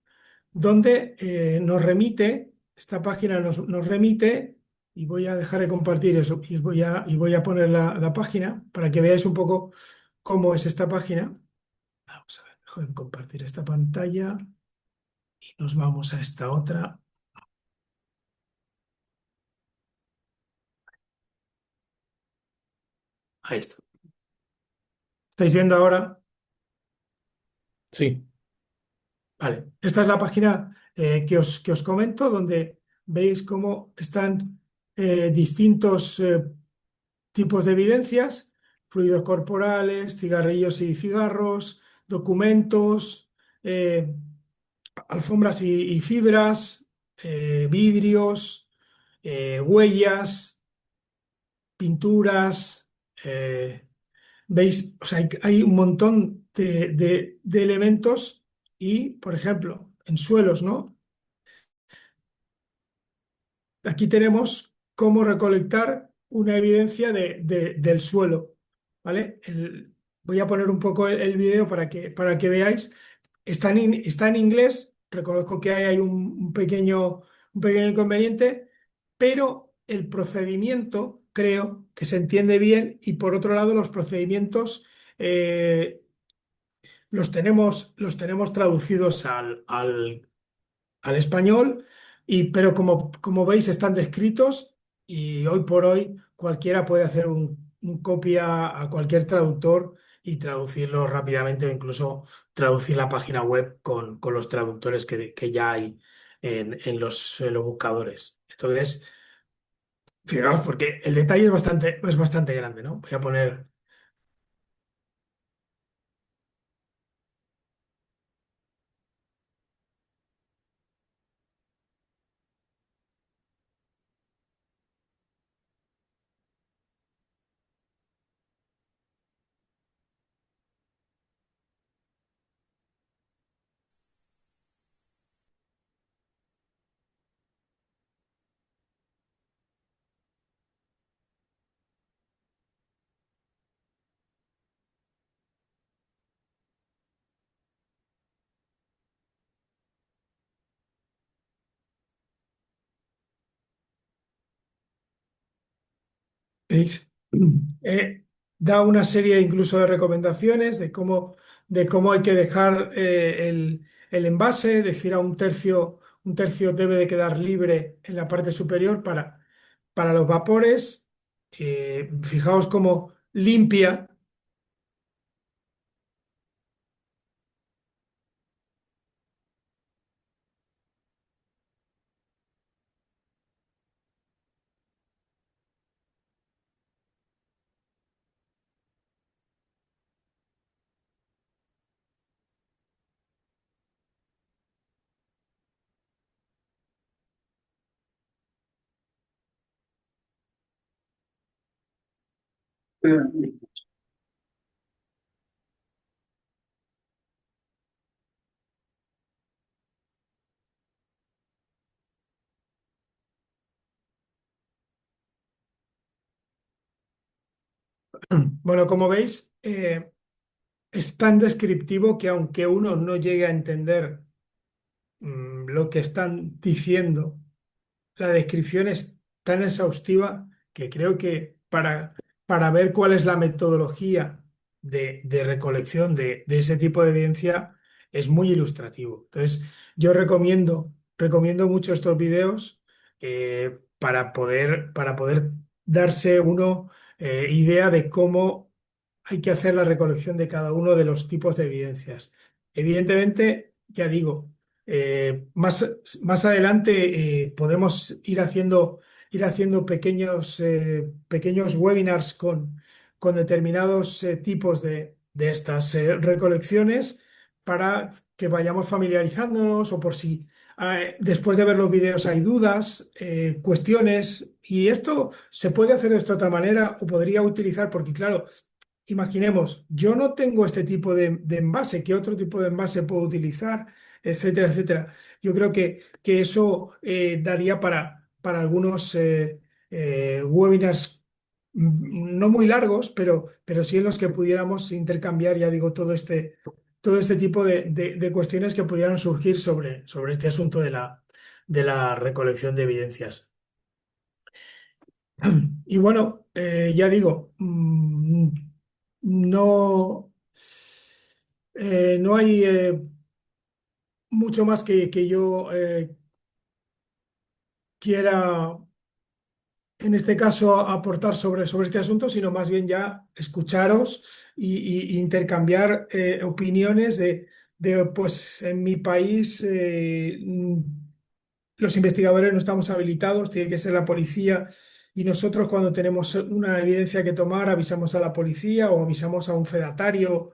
S1: donde nos remite, esta página nos remite, y voy a dejar de compartir eso, y voy a poner la página para que veáis un poco cómo es esta página. Vamos a ver, dejo de compartir esta pantalla y nos vamos a esta otra. Ahí está. ¿Estáis viendo ahora?
S2: Sí,
S1: Vale. Esta es la página que os comento, donde veis cómo están distintos tipos de evidencias: fluidos corporales, cigarrillos y cigarros, documentos, eh, alfombras y fibras, vidrios, huellas, pinturas. ¿Veis? O sea, hay un montón de elementos y, por ejemplo, en suelos, ¿no? Aquí tenemos cómo recolectar una evidencia del suelo, ¿vale? Voy a poner un poco el vídeo para que veáis. Está en inglés, reconozco que hay un pequeño inconveniente, pero el procedimiento creo que se entiende bien y por otro lado los procedimientos eh, los tenemos traducidos al español, pero como veis están descritos y hoy por hoy cualquiera puede hacer un copia a cualquier traductor y traducirlo rápidamente o incluso traducir la página web con los traductores que ya hay en los buscadores. Entonces, fijaos, porque el detalle es bastante grande, ¿no? Voy a poner... ¿Veis? Eh, Da una serie incluso de recomendaciones de cómo hay que dejar el envase, es decir, un tercio debe de quedar libre en la parte superior para los vapores. Fijaos cómo limpia. Bueno, como veis, es tan descriptivo que aunque uno no llegue a entender lo que están diciendo, la descripción es tan exhaustiva que creo que para ver cuál es la metodología de recolección de ese tipo de evidencia es muy ilustrativo. Entonces, yo recomiendo mucho estos videos para poder darse uno idea de cómo hay que hacer la recolección de cada uno de los tipos de evidencias. Evidentemente, ya digo, más adelante podemos ir haciendo pequeños webinars con determinados tipos de estas recolecciones para que vayamos familiarizándonos o por si después de ver los vídeos hay dudas, cuestiones. Y esto se puede hacer de esta otra manera o podría utilizar, porque claro, imaginemos, yo no tengo este tipo de envase, ¿qué otro tipo de envase puedo utilizar? Etcétera, etcétera. Yo creo que eso daría para algunos webinars no muy largos, pero sí en los que pudiéramos intercambiar, ya digo, todo este tipo de cuestiones que pudieran surgir sobre este asunto de la recolección de evidencias. Y bueno, ya digo, no, no hay mucho más que yo quiera, en este caso, aportar sobre este asunto, sino más bien ya escucharos y intercambiar opiniones pues, en mi país, los investigadores no estamos habilitados, tiene que ser la policía. Y nosotros cuando tenemos una evidencia que tomar, avisamos a la policía o avisamos a un fedatario.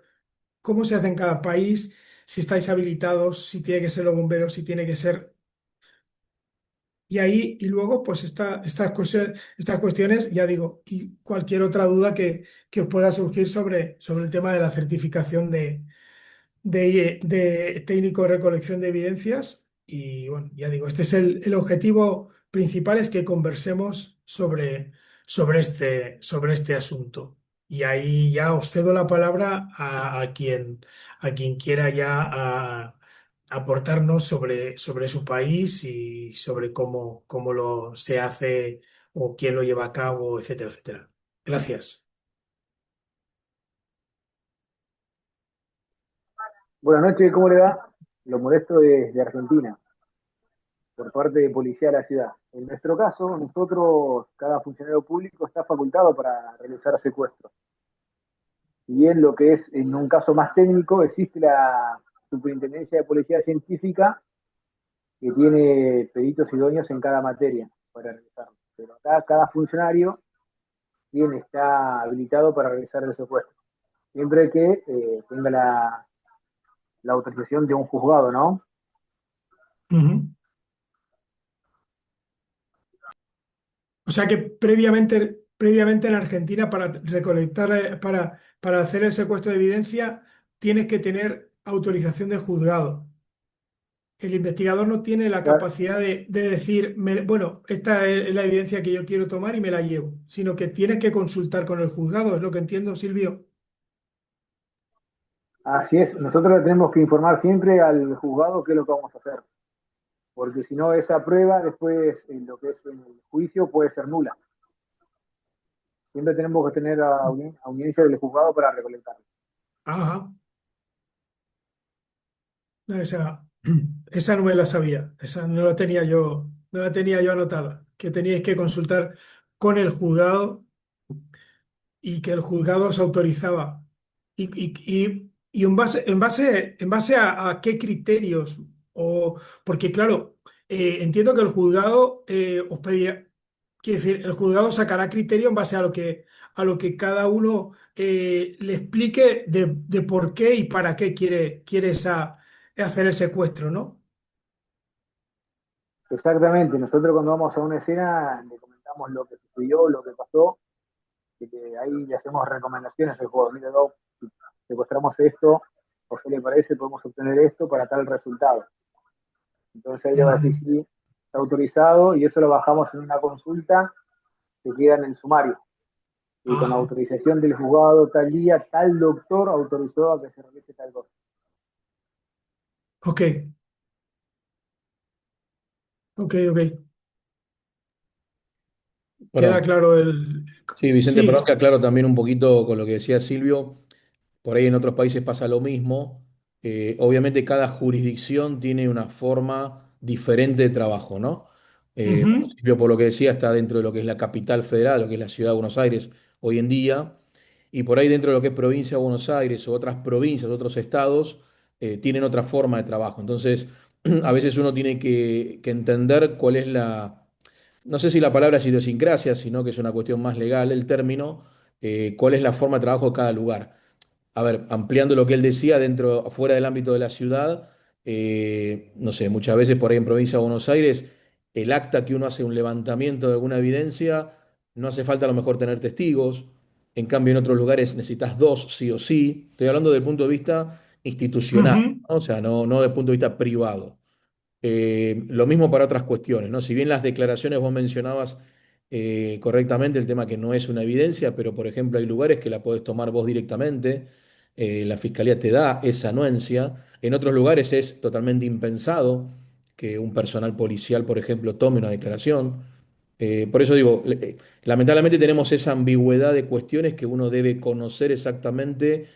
S1: ¿Cómo se hace en cada país? Si estáis habilitados, si tiene que ser los bomberos, si tiene que ser... Y ahí, y luego, pues estas cuestiones, ya digo, y cualquier otra duda que os pueda surgir sobre el tema de la certificación de técnico de recolección de evidencias. Y bueno, ya digo, este es el objetivo principal, es que conversemos sobre este asunto. Y ahí ya os cedo la palabra a quien quiera ya aportarnos sobre su país y sobre cómo lo se hace o quién lo lleva a cabo, etcétera, etcétera. Gracias.
S3: Buenas noches, ¿cómo le va? Lo molesto de Argentina, por parte de Policía de la Ciudad. En nuestro caso, nosotros, cada funcionario público está facultado para realizar secuestros. Si bien lo que es en un caso más técnico, existe la Superintendencia de Policía Científica que tiene peritos idóneos en cada materia para realizarlo. Pero acá cada funcionario está habilitado para realizar el secuestro. Siempre que tenga la autorización de un juzgado, ¿no?
S1: Ujú. O sea que previamente en Argentina para recolectar, para hacer el secuestro de evidencia, tienes que tener autorización de juzgado. El investigador no tiene la capacidad de decir, bueno, esta es la evidencia que yo quiero tomar y me la llevo, sino que tienes que consultar con el juzgado, es lo que entiendo, Silvio.
S3: Así es, nosotros le tenemos que informar siempre al juzgado qué es lo que vamos a hacer, porque si no, esa prueba después, en lo que es en el juicio, puede ser nula. Siempre tenemos que tener audiencia del juzgado para recolectarlo.
S1: Ajá. No, esa no me la sabía, esa no la tenía yo anotada, que teníais que consultar con el juzgado y que el juzgado os autorizaba. Y en base a qué criterios, porque claro, entiendo que el juzgado os pedirá, quiero decir, el juzgado sacará criterio en base a lo que cada uno le explique de por qué y para qué quiere hacer el secuestro, ¿no?
S3: Exactamente, nosotros cuando vamos a una escena le comentamos lo que sucedió, lo que pasó, que ahí le hacemos recomendaciones al jugador. Mira, no, si secuestramos esto, o qué le parece, podemos obtener esto para tal resultado. Entonces ahí le va a decir,
S1: Ujú.
S3: sí, está autorizado y eso lo bajamos en una consulta que queda en el sumario. Y con
S1: Ajá.
S3: autorización del juzgado tal día, tal doctor autorizó a que se realice tal cosa.
S1: Ok, ok, ok. Queda
S2: Perdón.
S1: claro el...
S2: Sí, Vicente, perdón
S1: Sí.
S2: que aclaro también un poquito con lo que decía Silvio. Por ahí en otros países pasa lo mismo. Obviamente cada jurisdicción tiene una forma diferente de trabajo, ¿no? Bueno,
S1: Ujú,
S2: Silvio, por lo que decía, está dentro de lo que es la capital federal, lo que es la ciudad de Buenos Aires hoy en día. Y por ahí dentro de lo que es provincia de Buenos Aires o otras provincias, otros estados, tienen otra forma de trabajo. Entonces, a veces uno tiene que entender cuál es la, no sé si la palabra es idiosincrasia, sino que es una cuestión más legal el término, cuál es la forma de trabajo de cada lugar. A ver, ampliando lo que él decía, dentro, fuera del ámbito de la ciudad, no sé, muchas veces por ahí en provincia de Buenos Aires, el acta que uno hace un levantamiento de alguna evidencia, no hace falta a lo mejor tener testigos. En cambio, en otros lugares necesitas dos, sí o sí. Estoy hablando del punto de vista institucional,
S1: ujú.
S2: ¿no? O sea, no del punto de vista privado. Lo mismo para otras cuestiones, ¿no? Si bien las declaraciones vos mencionabas correctamente el tema que no es una evidencia, pero por ejemplo hay lugares que la podés tomar vos directamente, la fiscalía te da esa anuencia, en otros lugares es totalmente impensado que un personal policial, por ejemplo, tome una declaración. Por eso digo, lamentablemente tenemos esa ambigüedad de cuestiones que uno debe conocer exactamente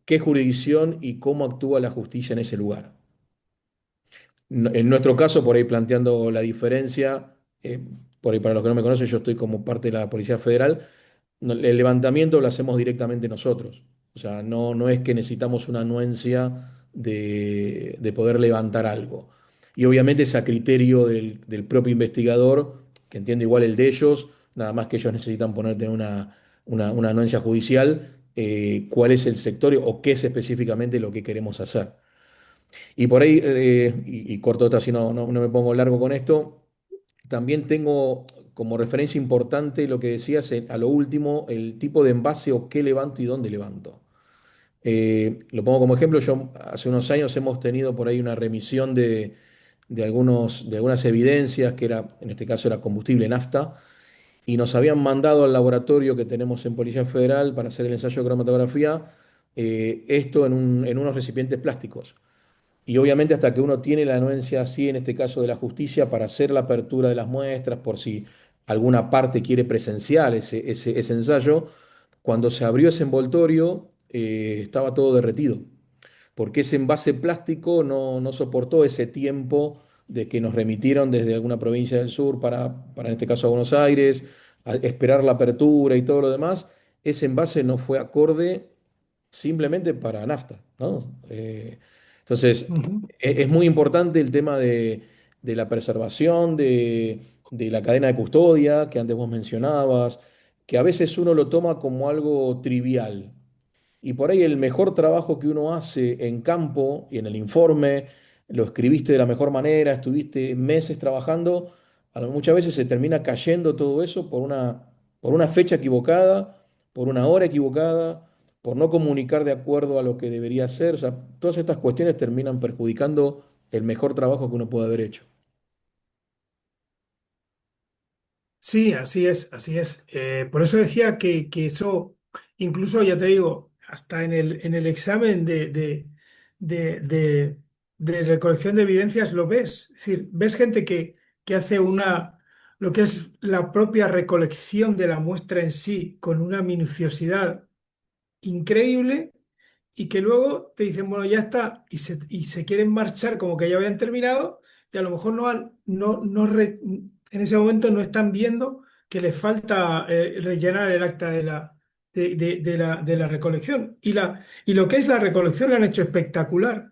S2: qué jurisdicción y cómo actúa la justicia en ese lugar. En nuestro caso, por ahí planteando la diferencia, por ahí para los que no me conocen, yo estoy como parte de la Policía Federal, el levantamiento lo hacemos directamente nosotros. O sea, no es que necesitamos una anuencia de poder levantar algo. Y obviamente es a criterio del propio investigador, que entiende igual el de ellos, nada más que ellos necesitan ponerte una anuencia judicial, cuál es el sector o qué es específicamente lo que queremos hacer. Y por ahí, y corto esto así no me pongo largo con esto, también tengo como referencia importante lo que decías a lo último, el tipo de envase o qué levanto y dónde levanto. Lo pongo como ejemplo, yo hace unos años hemos tenido por ahí una remisión de algunas evidencias, que era, en este caso era combustible nafta, y nos habían mandado al laboratorio que tenemos en Policía Federal para hacer el ensayo de cromatografía, esto en unos recipientes plásticos. Y obviamente hasta que uno tiene la anuencia así, en este caso de la justicia, para hacer la apertura de las muestras, por si alguna parte quiere presenciar ese ensayo, cuando se abrió ese envoltorio estaba todo derretido, porque ese envase plástico no soportó ese tiempo de que nos remitieron desde alguna provincia del sur para en este caso a Buenos Aires, a esperar la apertura y todo lo demás. Ese envase no fue acorde simplemente para nafta, ¿no? Entonces,
S1: Ujú.
S2: es muy importante el tema de la preservación, de la cadena de custodia que antes vos mencionabas, que a veces uno lo toma como algo trivial. Y por ahí el mejor trabajo que uno hace en campo y en el informe, lo escribiste de la mejor manera, estuviste meses trabajando, muchas veces se termina cayendo todo eso por una fecha equivocada, por una hora equivocada, por no comunicar de acuerdo a lo que debería ser. O sea, todas estas cuestiones terminan perjudicando el mejor trabajo que uno puede haber hecho.
S1: Sí, así es, así es. Por eso decía que eso, incluso ya te digo, hasta en el examen de, de- de recolección de evidencias lo ves. Es decir, ves gente que hace lo que es la propia recolección de la muestra en sí con una minuciosidad increíble y que luego te dicen, bueno, ya está, y se quieren marchar como que ya habían terminado y a lo mejor en ese momento no están viendo que les falta rellenar el acta de la recolección. Y lo que es la recolección lo han hecho espectacular,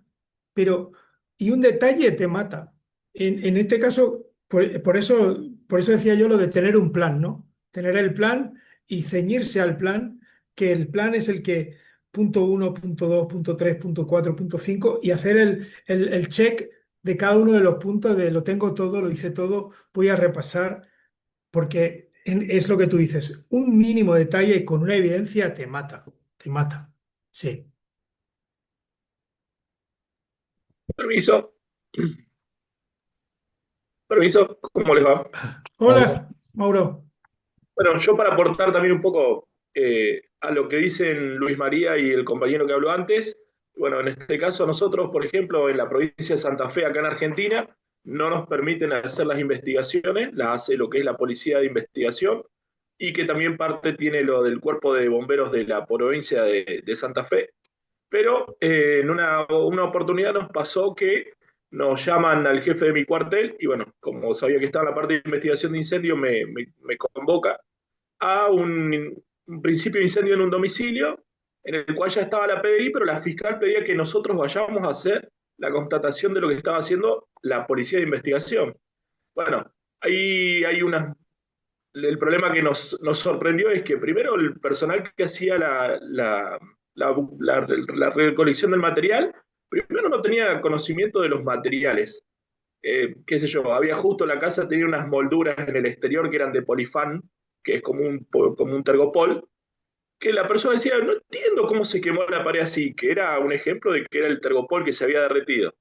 S1: pero, y un detalle te mata. En este caso, por eso decía yo lo de tener un plan, ¿no? Tener el plan y ceñirse al plan, que el plan es el que punto uno, punto 2, punto 3, punto 4, punto 5 y hacer el check de cada uno de los puntos de lo tengo todo, lo hice todo, voy a repasar, porque Es lo que tú dices, un mínimo detalle con una evidencia te mata, te mata. Sí.
S4: Permiso, permiso, ¿cómo les va?
S1: Hola, Mauro.
S4: Bueno, yo para aportar también un poco a lo que dicen Luis María y el compañero que habló antes, bueno, en este caso nosotros, por ejemplo, en la provincia de Santa Fe, acá en Argentina, no nos permiten hacer las investigaciones, las hace lo que es la Policía de Investigación, y que también parte tiene lo del Cuerpo de Bomberos de la provincia de Santa Fe. Pero en una oportunidad nos pasó que nos llaman al jefe de mi cuartel y bueno, como sabía que estaba en la parte de investigación de incendio, me convoca a un principio de incendio en un domicilio en el cual ya estaba la PDI, pero la fiscal pedía que nosotros vayamos a hacer la constatación de lo que estaba haciendo la policía de investigación. Bueno, ahí hay unas el problema que nos sorprendió es que primero el personal que hacía la recolección del material, primero no tenía conocimiento de los materiales. Qué sé yo, había justo la casa, tenía unas molduras en el exterior que eran de polifán, que es como un tergopol, que la persona decía, no entiendo cómo se quemó la pared así, que era un ejemplo de que era el tergopol que se había derretido.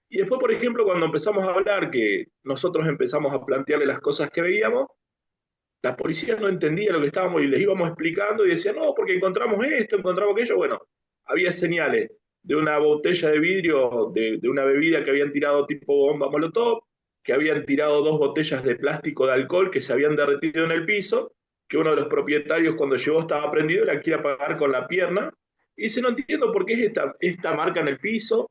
S4: Y después, por ejemplo, cuando empezamos a hablar, que nosotros empezamos a plantearle las cosas que veíamos, la policía no entendía lo que estábamos y les íbamos explicando y decían, no, porque encontramos esto, encontramos aquello. Bueno, había señales de una botella de vidrio de una bebida que habían tirado tipo bomba molotov, que habían tirado dos botellas de plástico de alcohol que se habían derretido en el piso, que uno de los propietarios cuando llegó estaba prendido, la quiere apagar con la pierna. Y dice, no entiendo por qué es esta marca en el piso.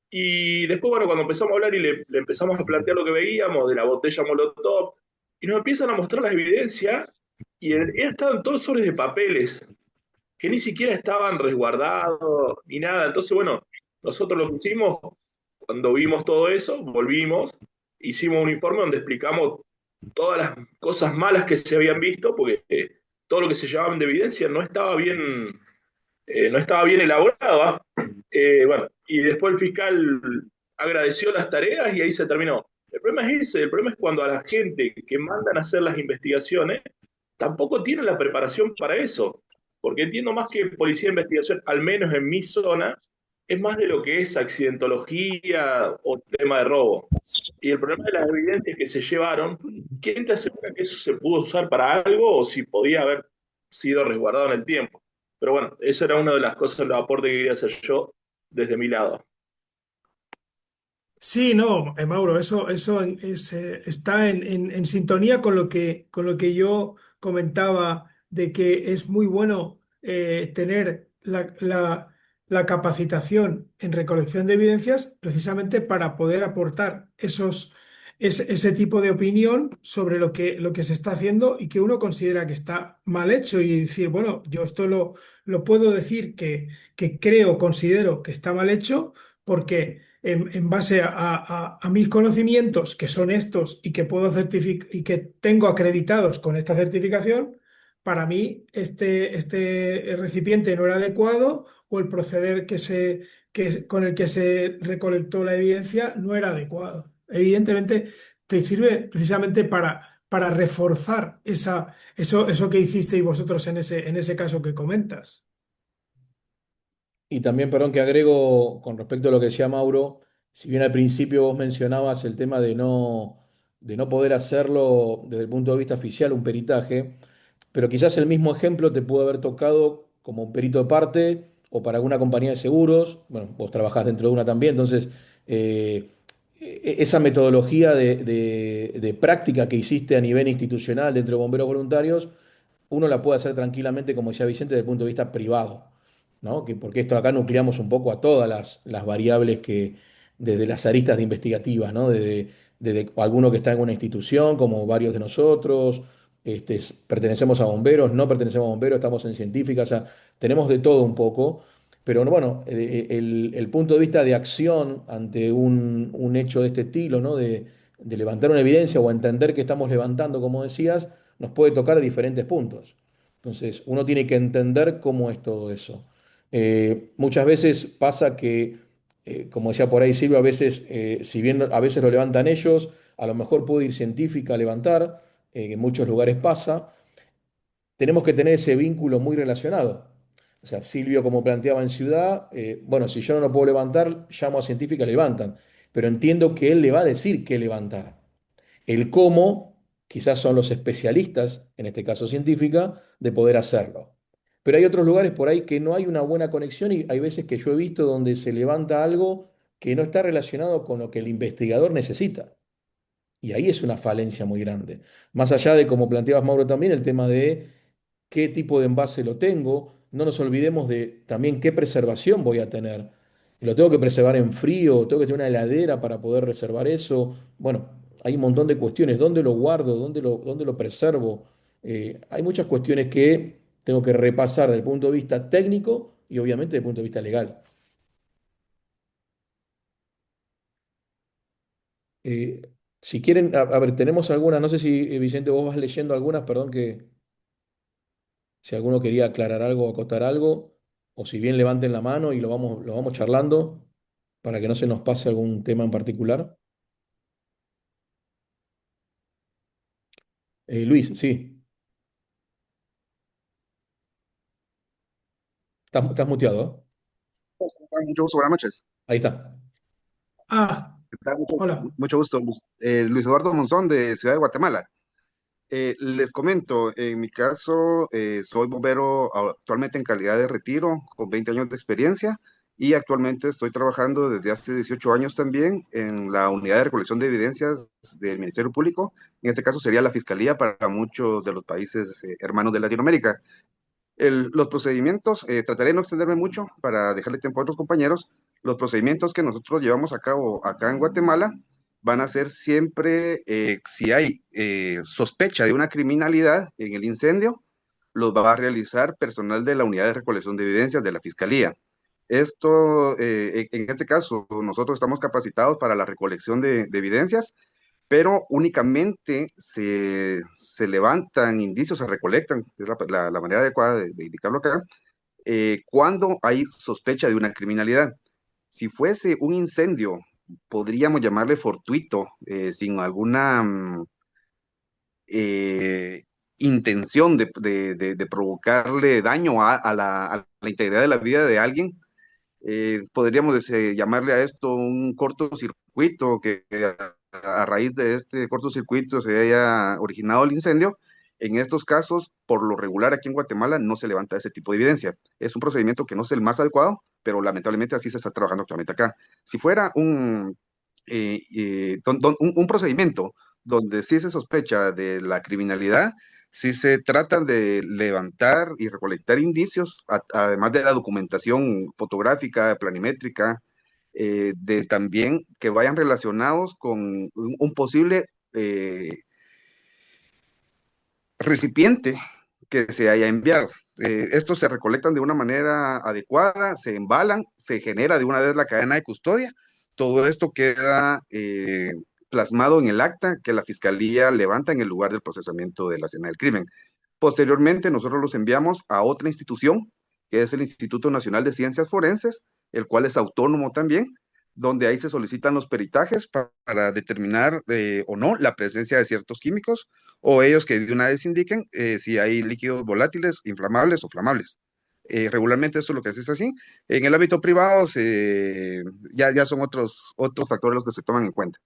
S4: Y después, bueno, cuando empezamos a hablar y le empezamos a plantear lo que veíamos de la botella Molotov, y nos empiezan a mostrar las evidencias, y estaban todos sobres de papeles, que ni siquiera estaban resguardados ni nada. Entonces, bueno, nosotros lo que hicimos, cuando vimos todo eso, volvimos, hicimos un informe donde explicamos todas las cosas malas que se habían visto, porque todo lo que se llevaban de evidencia no estaba bien elaborado. ¿Ah? Bueno, y después el fiscal agradeció las tareas y ahí se terminó. El problema es ese, el problema es cuando a la gente que mandan a hacer las investigaciones tampoco tienen la preparación para eso, porque entiendo más que policía de investigación, al menos en mi zona, es más de lo que es accidentología o tema de robo. Y el problema de las evidencias que se llevaron, ¿quién te asegura que eso se pudo usar para algo o si podía haber sido resguardado en el tiempo? Pero bueno, eso era una de las cosas, los aportes que quería hacer yo desde mi lado.
S1: Sí, no, Mauro, eso está en sintonía con lo que yo comentaba de que es muy bueno tener la capacitación en recolección de evidencias precisamente para poder aportar ese tipo de opinión sobre lo que se está haciendo y que uno considera que está mal hecho y decir, bueno, yo esto lo puedo decir que creo, considero que está mal hecho porque en base a mis conocimientos, que son estos y que puedo certificar y que tengo acreditados con esta certificación, para mí este recipiente no era adecuado o el proceder con el que se recolectó la evidencia no era adecuado. Evidentemente, te sirve precisamente para reforzar eso que hicisteis vosotros en ese caso que comentas.
S2: Y también, perdón, que agrego con respecto a lo que decía Mauro, si bien al principio vos mencionabas el tema de no poder hacerlo desde el punto de vista oficial, un peritaje, pero quizás el mismo ejemplo te pudo haber tocado como un perito de parte o para alguna compañía de seguros, bueno, vos trabajás dentro de una también, entonces esa metodología de práctica que hiciste a nivel institucional dentro de bomberos voluntarios, uno la puede hacer tranquilamente, como decía Vicente, desde el punto de vista privado, ¿no? Porque esto acá nucleamos un poco a todas las variables que, desde las aristas de investigativas, ¿no? Desde alguno que está en una institución, como varios de nosotros, pertenecemos a bomberos, no pertenecemos a bomberos, estamos en científicas, o sea, tenemos de todo un poco, pero bueno, el punto de vista de acción ante un hecho de este estilo, ¿no? De levantar una evidencia o entender que estamos levantando, como decías, nos puede tocar de diferentes puntos. Entonces, uno tiene que entender cómo es todo eso. Muchas veces pasa que, como decía por ahí Silvio, a veces, si bien a veces lo levantan ellos, a lo mejor puede ir científica a levantar, en muchos lugares pasa, tenemos que tener ese vínculo muy relacionado. O sea, Silvio, como planteaba en Ciudad, bueno, si yo no lo puedo levantar, llamo a científica, levantan. Pero entiendo que él le va a decir qué levantar. El cómo, quizás son los especialistas, en este caso científica, de poder hacerlo. Pero hay otros lugares por ahí que no hay una buena conexión y hay veces que yo he visto donde se levanta algo que no está relacionado con lo que el investigador necesita. Y ahí es una falencia muy grande. Más allá de, como planteabas, Mauro, también el tema de qué tipo de envase lo tengo, no nos olvidemos de también qué preservación voy a tener. ¿Lo tengo que preservar en frío? ¿Tengo que tener una heladera para poder reservar eso? Bueno, hay un montón de cuestiones. ¿Dónde lo guardo? Dónde lo preservo? Hay muchas cuestiones que tengo que repasar desde el punto de vista técnico y obviamente desde el punto de vista legal. Eh, si quieren, a ver, tenemos algunas, no sé si Vicente vos vas leyendo algunas, perdón que si alguno quería aclarar algo o acotar algo, o si bien levanten la mano y lo vamos charlando para que no se nos pase algún tema en particular. Luis, sí, estás muteado, ¿eh?
S5: Mucho gusto, buenas noches.
S2: Ahí está.
S1: Ah,
S5: ¿Qué tal?
S1: hola.
S5: Mucho gusto, Luis Eduardo Monzón de Ciudad de Guatemala. Les comento, en mi caso, soy bombero actualmente en calidad de retiro, con 20 años de experiencia, y actualmente estoy trabajando desde hace 18 años también en la unidad de recolección de evidencias del Ministerio Público. En este caso sería la Fiscalía para muchos de los países hermanos de Latinoamérica. Los procedimientos, trataré de no extenderme mucho para dejarle tiempo a otros compañeros. Los procedimientos que nosotros llevamos a cabo acá en Guatemala van a ser siempre, si hay sospecha de una criminalidad en el incendio, los va a realizar personal de la unidad de recolección de evidencias de la Fiscalía. Esto, en este caso, nosotros estamos capacitados para la recolección de evidencias, pero únicamente se levantan indicios, se recolectan, es la manera adecuada de indicarlo acá, cuando hay sospecha de una criminalidad. Si fuese un incendio, podríamos llamarle fortuito, sin alguna eh, intención de provocarle daño a la integridad de la vida de alguien, podríamos llamarle a esto un cortocircuito, que a raíz de este cortocircuito se haya originado el incendio. En estos casos, por lo regular aquí en Guatemala, no se levanta ese tipo de evidencia. Es un procedimiento que no es el más adecuado, pero lamentablemente así se está trabajando actualmente acá. Si fuera un procedimiento donde sí se sospecha de la criminalidad, si se tratan de levantar y recolectar indicios, además de la documentación fotográfica, planimétrica, de también que vayan relacionados con un posible recipiente que se haya enviado. Estos se recolectan de una manera adecuada, se embalan, se genera de una vez la cadena de custodia. Todo esto queda plasmado en el acta que la fiscalía levanta en el lugar del procesamiento de la escena del crimen. Posteriormente, nosotros los enviamos a otra institución, que es el Instituto Nacional de Ciencias Forenses, el cual es autónomo también, donde ahí se solicitan los peritajes para determinar o no la presencia de ciertos químicos, o ellos que de una vez indiquen si hay líquidos volátiles, inflamables o flamables. Regularmente esto es lo que se hace así. En el ámbito privado ya son otros factores los que se toman en cuenta.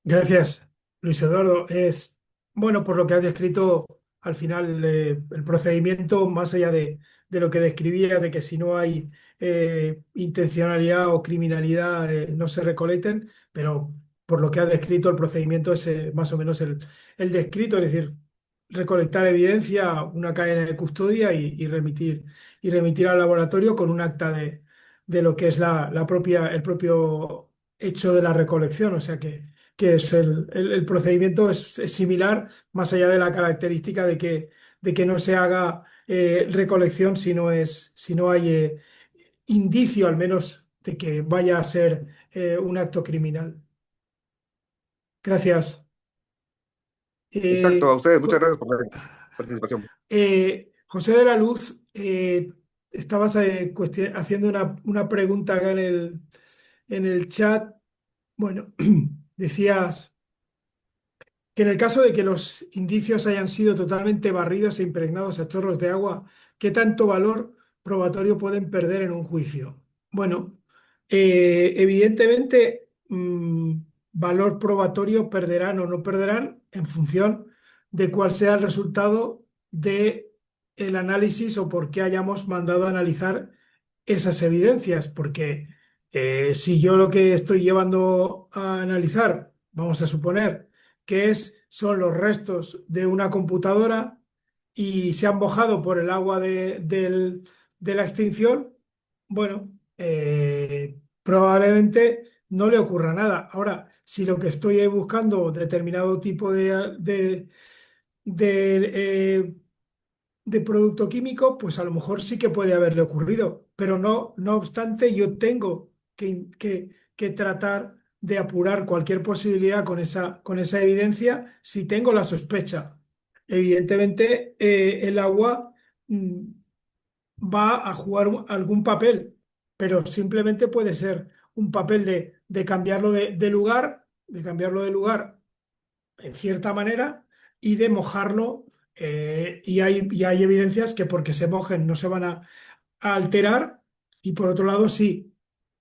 S1: Gracias, Luis Eduardo. Bueno, por lo que has descrito, al final el procedimiento, más allá de lo que describías, de que si no hay intencionalidad o criminalidad, no se recolecten, pero por lo que has descrito, el procedimiento es más o menos el descrito, es decir, recolectar evidencia, una cadena de custodia y remitir al laboratorio con un acta de lo que es el propio hecho de la recolección. O sea que es el procedimiento es similar, más allá de la característica de que no se haga recolección si no hay indicio al menos de que vaya a ser un acto criminal. Gracias.
S5: Exacto, a
S1: Eh,
S5: ustedes, muchas
S1: Jo-
S5: gracias por la participación.
S1: José de la Luz, estabas haciendo una pregunta acá en el chat. Bueno, decías. que en el caso de que los indicios hayan sido totalmente barridos e impregnados a chorros de agua, ¿qué tanto valor probatorio pueden perder en un juicio? Bueno, evidentemente, valor probatorio perderán o no perderán en función de cuál sea el resultado de el análisis o por qué hayamos mandado a analizar esas evidencias, porque si yo lo que estoy llevando a analizar, vamos a suponer que son los restos de una computadora y se han mojado por el agua de la extinción, bueno, probablemente no le ocurra nada. Ahora, si lo que estoy buscando determinado tipo de de producto químico, pues a lo mejor sí que puede haberle ocurrido, pero no obstante, yo tengo que tratar de apurar cualquier posibilidad con esa evidencia si tengo la sospecha. Evidentemente, el agua mm, va a jugar algún papel, pero simplemente puede ser un papel de cambiarlo de cambiarlo de lugar en cierta manera y de mojarlo. Y hay evidencias que porque se mojen no se van a alterar y por otro lado sí,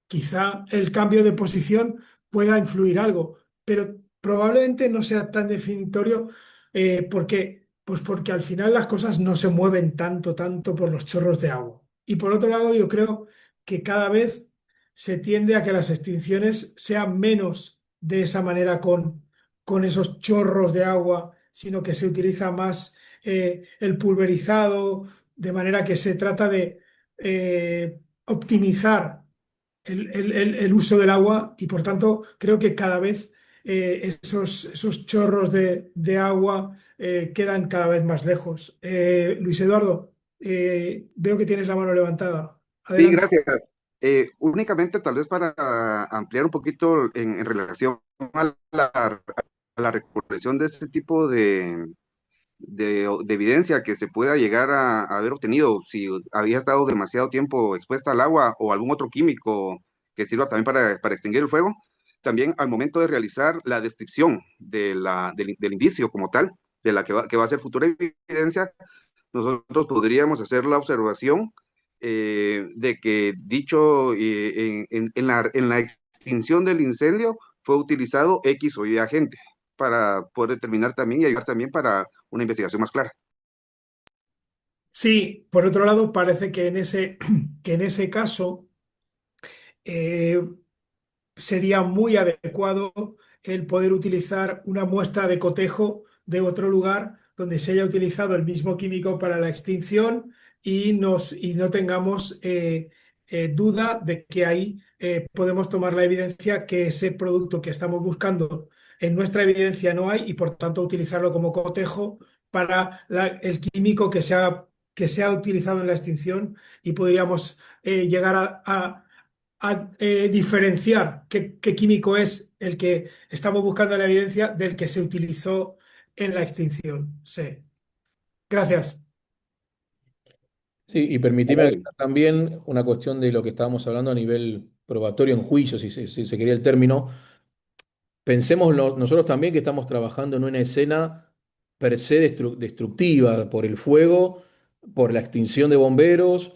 S1: quizá el cambio de posición pueda influir algo, pero probablemente no sea tan definitorio pues porque al final las cosas no se mueven tanto por los chorros de agua. Y por otro lado, yo creo que cada vez se tiende a que las extinciones sean menos de esa manera con esos chorros de agua, sino que se utiliza más el pulverizado, de manera que se trata de optimizar el uso del agua y por tanto creo que cada vez esos chorros de agua quedan cada vez más lejos. Luis Eduardo, veo que tienes la mano levantada.
S5: Sí,
S1: Adelante.
S5: gracias. Únicamente tal vez para ampliar un poquito en relación a la recolección de este tipo de evidencia que se pueda llegar a haber obtenido si había estado demasiado tiempo expuesta al agua o algún otro químico que sirva también para extinguir el fuego. También al momento de realizar la descripción del indicio como tal, de la que va a ser futura evidencia, nosotros podríamos hacer la observación de que dicho en la extinción del incendio fue utilizado X o Y agente para poder determinar también y ayudar también para una investigación más clara.
S1: Sí, por otro lado, parece que que en ese caso eh, sería muy adecuado el poder utilizar una muestra de cotejo de otro lugar donde se haya utilizado el mismo químico para la extinción y no tengamos duda de que ahí podemos tomar la evidencia que ese producto que estamos buscando en nuestra evidencia no hay y por tanto utilizarlo como cotejo para el químico que se ha utilizado en la extinción y podríamos llegar a diferenciar qué químico es el que estamos buscando en la evidencia del que se utilizó en la extinción. Sí. Gracias.
S2: Sí, y permitime agregar también una cuestión de lo que estábamos hablando a nivel probatorio en juicio, si se quería el término. Pensemos nosotros también que estamos trabajando en una escena per se destructiva por el fuego, por la extinción de bomberos,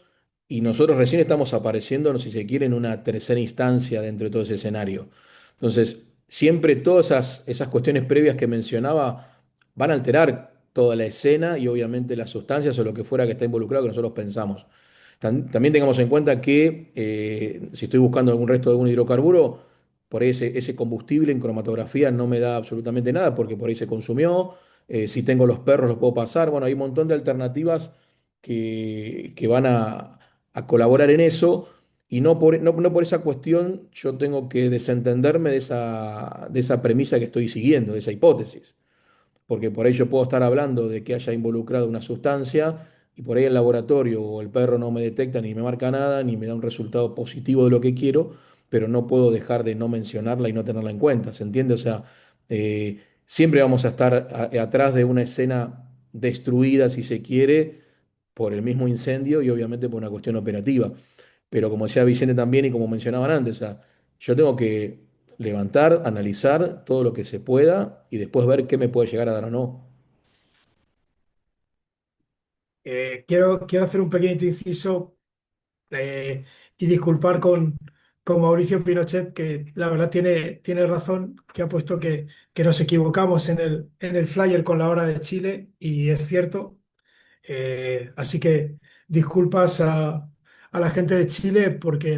S2: y nosotros recién estamos apareciendo, si se quiere, en una tercera instancia dentro de todo ese escenario. Entonces, siempre todas esas cuestiones previas que mencionaba van a alterar toda la escena y obviamente las sustancias o lo que fuera que está involucrado que nosotros pensamos. También tengamos en cuenta que si estoy buscando algún resto de algún hidrocarburo, por ahí ese combustible en cromatografía no me da absolutamente nada porque por ahí se consumió. Si tengo los perros, los puedo pasar. Bueno, hay un montón de alternativas que van a colaborar en eso. Y no por esa cuestión yo tengo que desentenderme de esa premisa que estoy siguiendo, de esa hipótesis porque por ahí yo puedo estar hablando de que haya involucrado una sustancia y por ahí el laboratorio o el perro no me detecta ni me marca nada, ni me da un resultado positivo de lo que quiero, pero no puedo dejar de no mencionarla y no tenerla en cuenta, ¿se entiende? O sea, siempre vamos a estar atrás de una escena destruida, si se quiere, por el mismo incendio y obviamente por una cuestión operativa. Pero como decía Vicente también y como mencionaban antes, o sea, yo tengo que levantar, analizar todo lo que se pueda y después ver qué me puede llegar a dar o no.
S1: Quiero hacer un pequeño inciso eh, y disculpar con Mauricio Pinochet, que la verdad tiene razón, que ha puesto que nos equivocamos en el flyer con la hora de Chile, y es cierto. Así que disculpas a la gente de Chile porque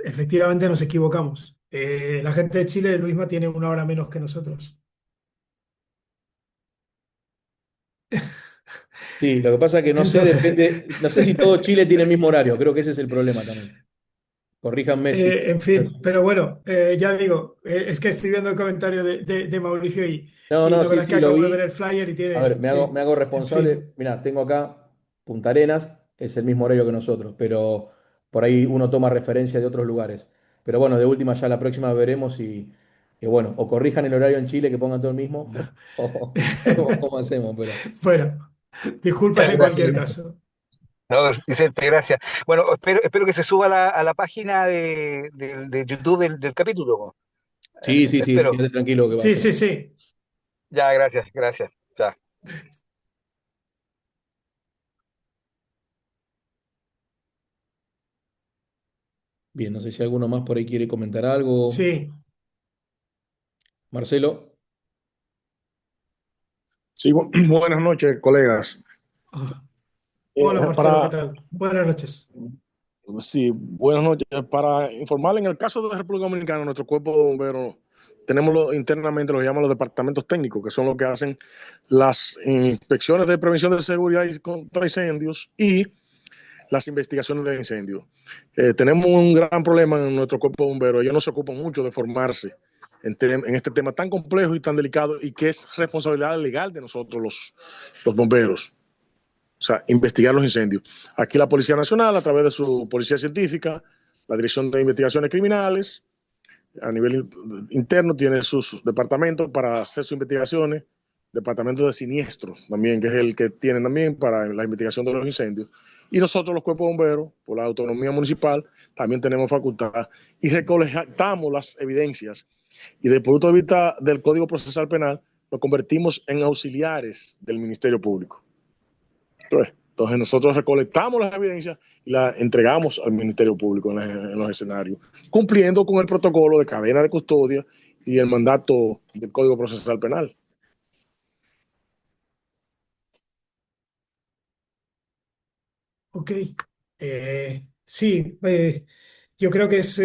S1: efectivamente nos equivocamos. La gente de Chile, Luisma, tiene una hora menos que nosotros.
S2: Sí, lo que pasa es que no sé,
S1: Entonces,
S2: depende, no sé si todo Chile tiene el mismo horario, creo que ese es el problema también. Corríjanme si.
S1: en fin, pero bueno, ya digo, es que estoy viendo el comentario de Mauricio,
S2: No,
S1: y
S2: no,
S1: la
S2: sí,
S1: verdad es que
S2: sí, lo
S1: acabo de ver
S2: vi.
S1: el flyer y
S2: A ver,
S1: tiene,
S2: me
S1: sí,
S2: hago
S1: en fin.
S2: responsable. Mirá, tengo acá Punta Arenas, es el mismo horario que nosotros, pero por ahí uno toma referencia de otros lugares. Pero bueno, de última ya la próxima veremos y bueno, o corrijan el horario en Chile que pongan todo el mismo, o vemos cómo hacemos, pero.
S1: Bueno, disculpas
S6: Ya,
S1: en
S6: gracias,
S1: cualquier
S6: gracias.
S1: caso.
S6: No, Vicente, gracias. Bueno, espero que se suba a la página de YouTube del capítulo.
S2: Sí, sí, sí,
S6: Espero.
S2: quédate tranquilo que va a
S1: Sí,
S2: ser.
S1: sí, sí.
S6: Ya, gracias, gracias. Ya.
S2: Bien, no sé si alguno más por ahí quiere comentar algo.
S1: Sí.
S2: Marcelo.
S7: Sí, buenas noches, colegas.
S1: Ah, hola Marcelo, ¿qué
S7: Para,
S1: tal? Buenas noches.
S7: sí, buenas noches. Para informarle, en el caso de la República Dominicana, nuestro cuerpo de bomberos, tenemos internamente lo que llaman los departamentos técnicos, que son los que hacen las inspecciones de prevención de seguridad y contra incendios y las investigaciones de incendios. Tenemos un gran problema en nuestro cuerpo de bomberos. Ellos no se ocupan mucho de formarse en este tema tan complejo y tan delicado y que es responsabilidad legal de nosotros los bomberos. O sea, investigar los incendios. Aquí la Policía Nacional, a través de su Policía Científica, la Dirección de Investigaciones Criminales, a nivel interno, tiene sus departamentos para hacer sus investigaciones, departamento de siniestros también, que es el que tienen también para la investigación de los incendios. Y nosotros, los cuerpos de bomberos, por la autonomía municipal, también tenemos facultad y recolectamos las evidencias. Y desde el punto de vista del Código Procesal Penal, nos convertimos en auxiliares del Ministerio Público. Entonces nosotros recolectamos las evidencias y las entregamos al Ministerio Público en los escenarios, cumpliendo con el protocolo de cadena de custodia y el mandato del Código Procesal Penal.
S1: Ok. Sí, yo creo que es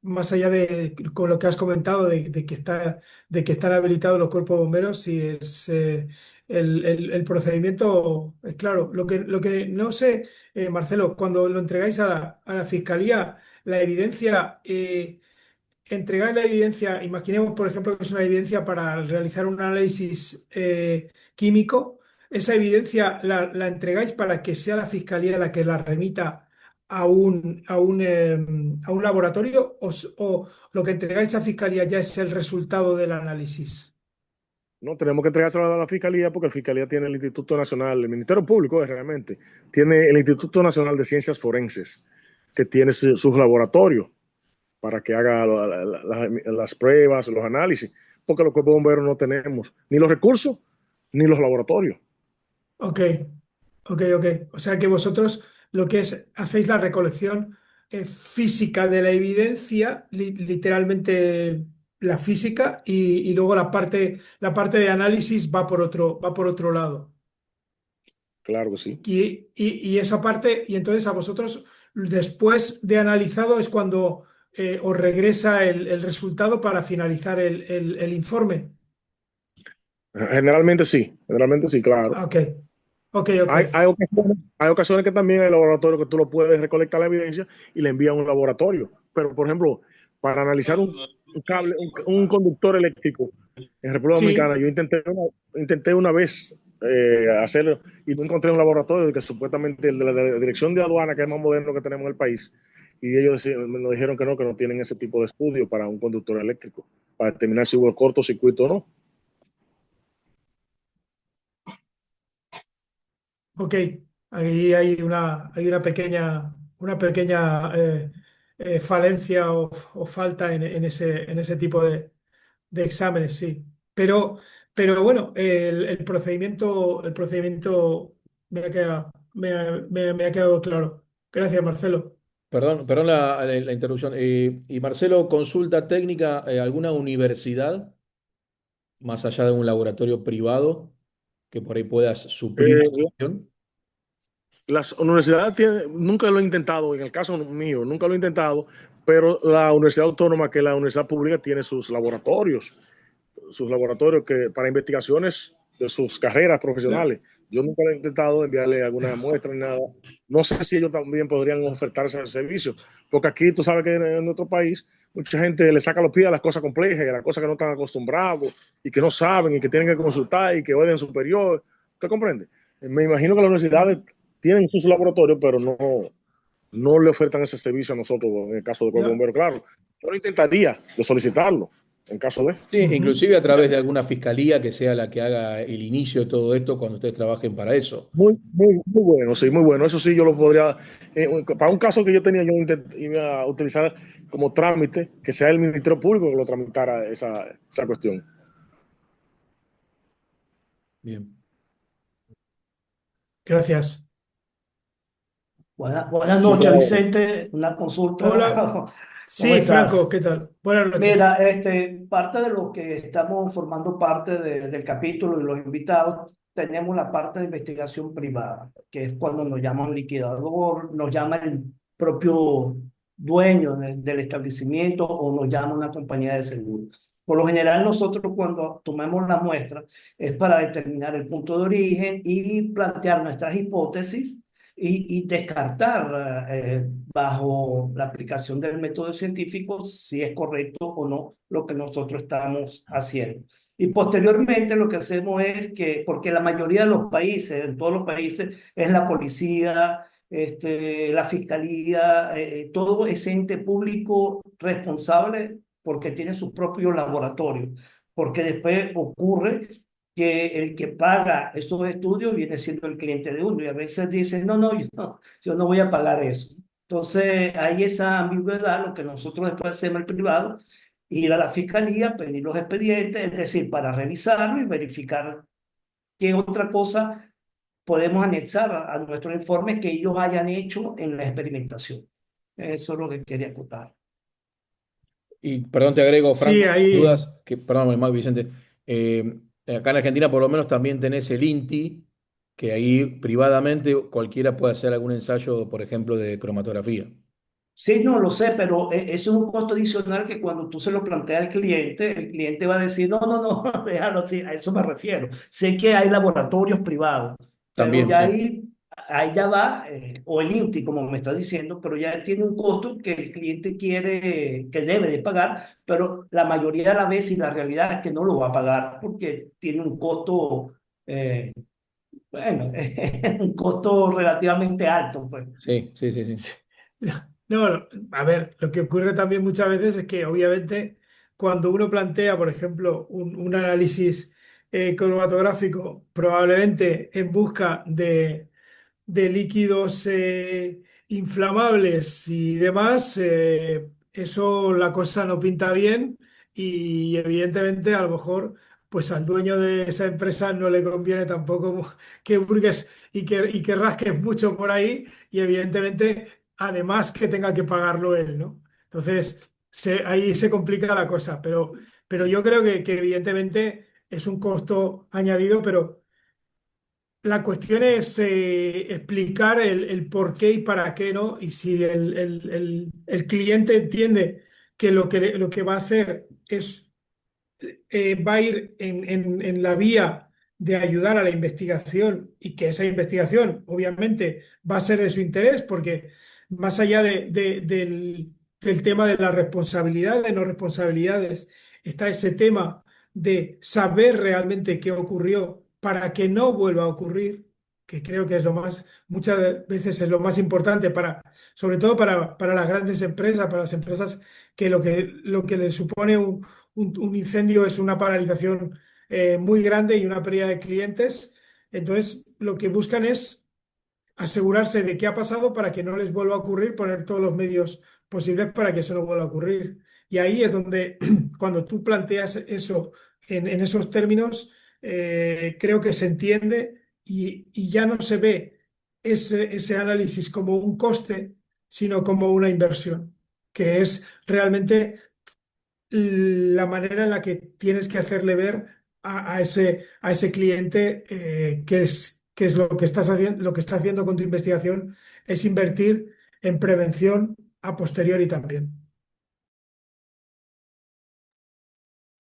S1: más allá de con lo que has comentado de que están habilitados los cuerpos de bomberos, sí es el procedimiento, es claro. Lo que no sé, Marcelo, cuando lo entregáis a la fiscalía, la evidencia. Entregar la evidencia, imaginemos por ejemplo que es una evidencia para realizar un análisis químico, esa evidencia la entregáis para que sea la fiscalía la que la remita a un laboratorio, o lo que entregáis a fiscalía ya es el resultado del análisis.
S7: No tenemos que entregárselo a la Fiscalía porque la Fiscalía tiene el Instituto Nacional, el Ministerio Público realmente, tiene el Instituto Nacional de Ciencias Forenses, que tiene sus laboratorios para que haga las pruebas, los análisis, porque los cuerpos de bomberos no tenemos ni los recursos ni los laboratorios.
S1: Ok, ok. O sea que vosotros lo que es, hacéis la recolección física de la evidencia, literalmente la física, y luego la parte de análisis va por otro lado.
S7: Claro que sí.
S1: Y esa parte, y entonces a vosotros, después de analizado, es cuando os regresa el resultado para finalizar el informe.
S7: Generalmente sí, claro.
S1: Ah, ok, ok.
S7: Hay ocasiones que también hay laboratorios que tú lo puedes recolectar la evidencia y le envías a un laboratorio. Pero, por ejemplo, para analizar un cable, un conductor eléctrico en República
S1: Sí,
S7: Dominicana, yo intenté una vez hacerlo y no encontré un laboratorio que supuestamente el de la Dirección de Aduana, que es más moderno que tenemos en el país, y ellos nos dijeron que no tienen ese tipo de estudio para un conductor eléctrico, para determinar si hubo cortocircuito o no.
S1: ok. Ahí hay una pequeña falencia o falta en ese tipo de exámenes, sí. Pero bueno, el procedimiento me ha quedado claro. Gracias, Marcelo.
S2: Perdón la interrupción. Y Marcelo, consulta técnica, ¿alguna universidad, más allá de un laboratorio privado, que por ahí puedas suplir esa
S7: Eh,
S2: cuestión?
S7: las universidades nunca lo he intentado, en el caso mío, nunca lo he intentado, pero la Universidad Autónoma, que es la universidad pública, tiene sus laboratorios que, para investigaciones de sus carreras profesionales. Yo nunca he intentado enviarle alguna muestra ni nada. No sé si ellos también podrían ofertar ese servicio, porque aquí tú sabes que en nuestro país mucha gente le saca los pies a las cosas complejas, a las cosas que no están acostumbrados y que no saben y que tienen que consultar y que orden superior. ¿Usted comprende? Me imagino que las universidades tienen sus laboratorios, pero no le ofertan ese servicio a nosotros en el caso de Cuerpo
S1: Ya.
S7: Bombero. Claro, yo lo intentaría de solicitarlo en caso de.
S2: Sí,
S1: Ujú.
S2: inclusive a través de alguna fiscalía que sea la que haga el inicio de todo esto cuando ustedes trabajen para eso.
S7: Muy bueno, sí, muy bueno. Eso sí, yo lo podría. Para un caso que yo tenía, yo iba a utilizar como trámite que sea el Ministerio Público que lo tramitara esa cuestión.
S2: Bien.
S1: Gracias.
S8: Buenas
S7: Sí,
S8: noches,
S7: claro.
S8: Vicente. Una
S1: Hola.
S8: consulta. ¿Cómo
S1: Sí, Franco,
S8: estás?
S1: ¿qué tal? Buenas
S8: Mira,
S1: noches.
S8: parte de lo que estamos formando parte del capítulo y los invitados, tenemos la parte de investigación privada, que es cuando nos llaman liquidador, nos llama el propio dueño del establecimiento o nos llama una compañía de seguros. Por lo general, nosotros cuando tomamos la muestra es para determinar el punto de origen y plantear nuestras hipótesis y descartar bajo la aplicación del método científico si es correcto o no lo que nosotros estamos haciendo. Y posteriormente lo que hacemos es que, porque la mayoría de los países, en todos los países, es la policía, la fiscalía, todo ese ente público responsable porque tiene sus propios laboratorios. Porque después ocurre que el que paga esos estudios viene siendo el cliente de uno y a veces dice, no, yo no voy a pagar eso. Entonces hay esa ambigüedad, lo que nosotros después hacemos el privado, ir a la fiscalía, pedir los expedientes, es decir, para revisarlo y verificar qué otra cosa podemos anexar a nuestro informe que ellos hayan hecho en la experimentación. Eso es lo que quería acotar.
S2: Y perdón, te agrego,
S1: Sí,
S2: Franco,
S1: ahí.
S2: dudas, que, perdón, Mac Vicente. Acá en Argentina por lo menos también tenés el INTI, que ahí privadamente cualquiera puede hacer algún ensayo, por ejemplo, de cromatografía.
S8: Sí, no lo sé, pero eso es un costo adicional que cuando tú se lo planteas al cliente, el cliente va a decir, no, déjalo así, a eso me refiero. Sé que hay laboratorios privados, pero
S2: También,
S8: ya
S2: sí.
S8: ahí ya va, o el INTI, como me está diciendo, pero ya tiene un costo que el cliente quiere, que debe de pagar, pero la mayoría de las veces y la realidad es que no lo va a pagar porque tiene un costo, eh, bueno, un costo relativamente alto, pues.
S2: Sí, sí, sí, sí.
S1: No, a ver, lo que ocurre también muchas veces es que obviamente cuando uno plantea, por ejemplo, un análisis cromatográfico, probablemente en busca de líquidos inflamables y demás, eso la cosa no pinta bien y evidentemente a lo mejor pues al dueño de esa empresa no le conviene tampoco que hurgues y que rasques mucho por ahí y evidentemente además que tenga que pagarlo él, ¿no? Entonces ahí se complica la cosa, pero yo creo que evidentemente es un costo añadido, pero la cuestión es explicar el por qué y para qué, ¿no? Y si el cliente entiende que lo que va a hacer es va a ir en la vía de ayudar a la investigación y que esa investigación obviamente va a ser de su interés porque más allá del tema de la responsabilidad, de no responsabilidades, está ese tema de saber realmente qué ocurrió para que no vuelva a ocurrir, que creo que es muchas veces es lo más importante sobre todo para las grandes empresas, para las empresas que lo que les supone un incendio es una paralización muy grande y una pérdida de clientes. Entonces, lo que buscan es asegurarse de qué ha pasado para que no les vuelva a ocurrir, poner todos los medios posibles para que eso no vuelva a ocurrir. Y ahí es donde, cuando tú planteas eso en esos términos, creo que se entiende y ya no se ve ese análisis como un coste, sino como una inversión, que es realmente la manera en la que tienes que hacerle ver a ese cliente que es lo que estás haciendo, lo que está haciendo con tu investigación es invertir en prevención a posteriori también.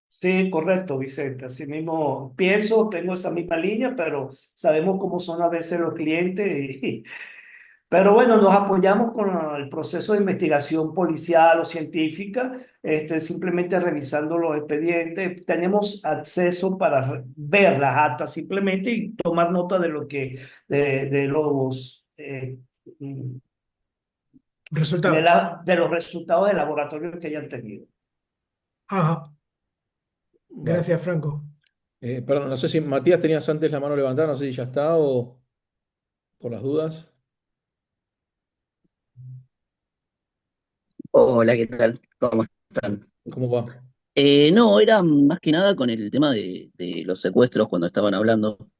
S8: Sí, correcto, Vicente. Así mismo pienso, tengo esa misma línea, pero sabemos cómo son a veces los clientes. Pero bueno, nos apoyamos con el proceso de investigación policial o científica, simplemente revisando los expedientes. Tenemos acceso para ver las actas simplemente y tomar nota de lo que, de los,
S1: Resultados.
S8: de los resultados de laboratorio que hayan tenido.
S1: Ajá.
S2: Vale.
S1: Gracias, Franco.
S2: Perdón, no sé si Matías tenías antes la mano levantada, no sé si ya está o por las dudas.
S9: Hola, ¿qué tal? ¿Cómo están?
S2: ¿Cómo va?
S9: No, era más que nada con el tema de los secuestros cuando estaban hablando.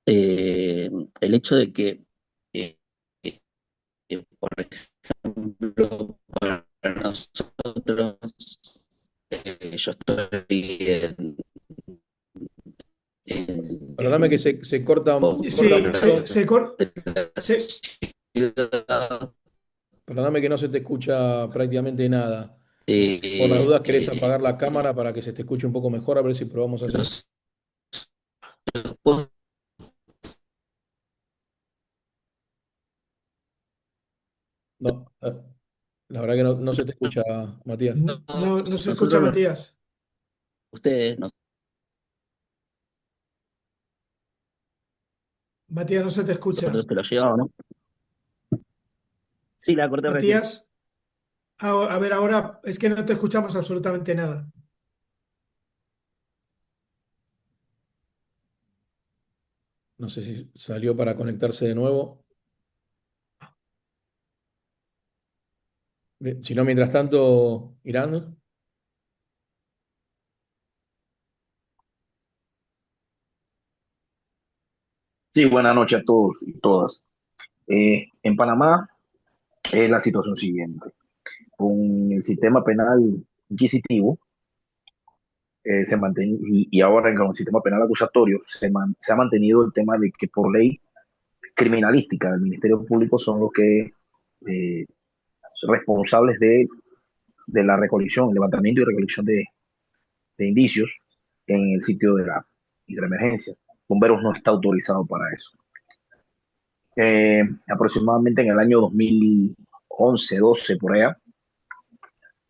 S9: Eh, el hecho de que, eh, por ejemplo, para nosotros, yo estoy
S2: Perdóname que se corta, corta
S1: Sí,
S2: mucho.
S1: se-
S2: Perdóname que no se te escucha prácticamente nada. Si por las
S9: eh,
S2: dudas querés
S9: eh,
S2: apagar la cámara para que se te escuche un poco mejor, a ver si probamos así.
S9: los puestos
S2: No, la verdad que no se te escucha, Matías.
S1: no se escucha,
S9: nosotros,
S1: Matías.
S9: ustedes,
S1: Matías, no se te escucha.
S9: nosotros te lo llevamos, ¿no? Sí, la corté recién.
S1: Matías, a ver, ahora es que no te escuchamos absolutamente nada.
S2: No sé si salió para conectarse de nuevo. Si no, mientras tanto, Irán.
S10: Sí, buenas noches a todos y todas. En Panamá es la situación siguiente. Con el sistema penal inquisitivo se mantiene, y ahora con el sistema penal acusatorio se ha mantenido el tema de que por ley criminalística del Ministerio Público son los que eh, son responsables de la recolección, levantamiento y recolección de indicios en el sitio de la emergencia. Bomberos no está autorizado para eso. Aproximadamente en el año 2011, 12, por allá,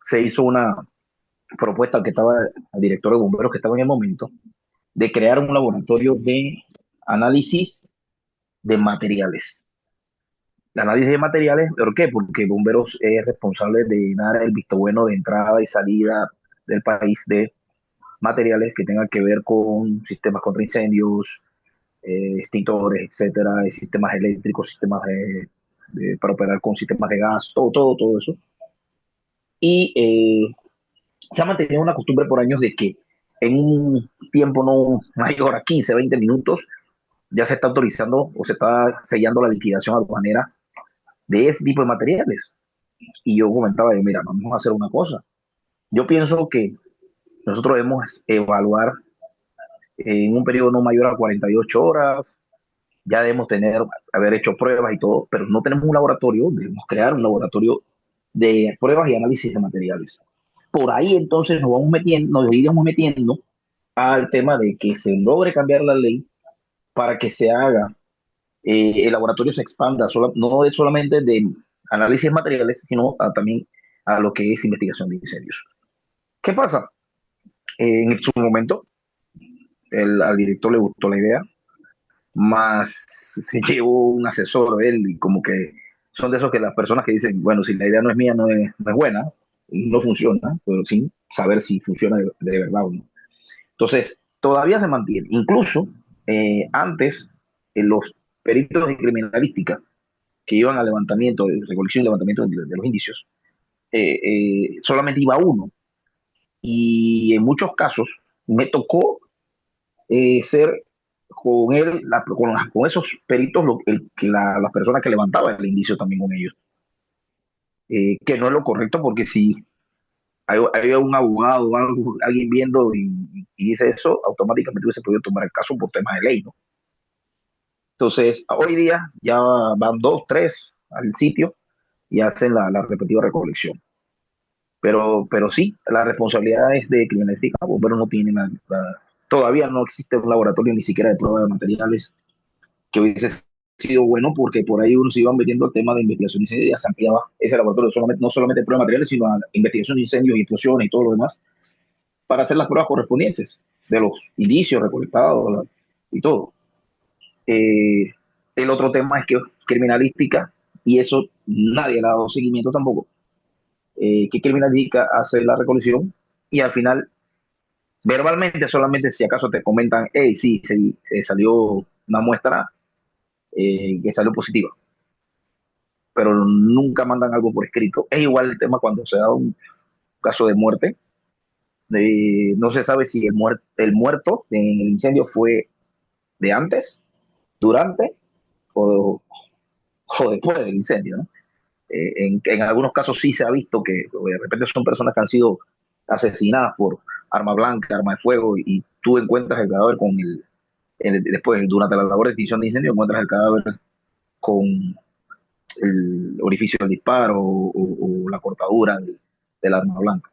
S10: se hizo una propuesta que estaba el director de bomberos que estaba en el momento de crear un laboratorio de análisis de materiales. El análisis de materiales, ¿por qué? Porque bomberos es responsable de dar el visto bueno de entrada y salida del país de materiales que tengan que ver con sistemas contra incendios, extintores, etcétera, sistemas eléctricos, sistemas para operar con sistemas de gas, todo eso. Y se ha mantenido una costumbre por años de que en un tiempo no mayor a 15, 20 minutos ya se está autorizando o se está sellando la liquidación aduanera de ese tipo de materiales. Y yo comentaba, mira, vamos a hacer una cosa. Yo pienso que nosotros debemos evaluar en un periodo no mayor a 48 horas, ya debemos haber hecho pruebas y todo, pero no tenemos un laboratorio, debemos crear un laboratorio de pruebas y análisis de materiales. Por ahí entonces nos iríamos metiendo al tema de que se logre cambiar la ley para que se haga, el laboratorio se expanda, no es solamente de análisis materiales, sino también a lo que es investigación de incendios. ¿Qué pasa? En su momento, al director le gustó la idea, más se llevó un asesor de él y como que son de esos que las personas que dicen, bueno, si la idea no es mía, no es buena, no funciona, pero sin saber si funciona de verdad o no. Entonces, todavía se mantiene. Incluso antes, los peritos de criminalística que iban al levantamiento, recolección y levantamiento de los indicios, solamente iba uno. Y en muchos casos me tocó ser con él, con esos peritos, las personas que levantaban el indicio también con ellos. Que no es lo correcto porque si hay un abogado o alguien viendo y dice eso, automáticamente hubiese podido tomar el caso por temas de ley, ¿no? Entonces, hoy día ya van dos, tres al sitio y hacen la repetida recolección. Pero sí, la responsabilidad es de criminalística, pero no tiene todavía no existe un laboratorio ni siquiera de prueba de materiales que hubiese sido bueno porque por ahí uno se iba metiendo el tema de investigación de incendios y ya se ampliaba ese laboratorio, no solamente de prueba de materiales, sino a investigación de incendios y explosiones y todo lo demás, para hacer las pruebas correspondientes de los indicios recolectados y todo. Eh, el otro tema es que criminalística, y eso nadie le ha dado seguimiento tampoco, que criminalística hace la recolección y al final, verbalmente, solamente si acaso te comentan, hey, sí, salió una muestra que salió positiva, pero nunca mandan algo por escrito. Es igual el tema cuando se da un caso de muerte, no se sabe si el muerto en el incendio fue de antes, durante o, o después del incendio, ¿no? En algunos casos sí se ha visto que de repente son personas que han sido asesinadas por arma blanca, arma de fuego, y tú encuentras el cadáver con después, durante la labor de extinción de incendio, encuentras el cadáver con el orificio del disparo o la cortadura del arma blanca.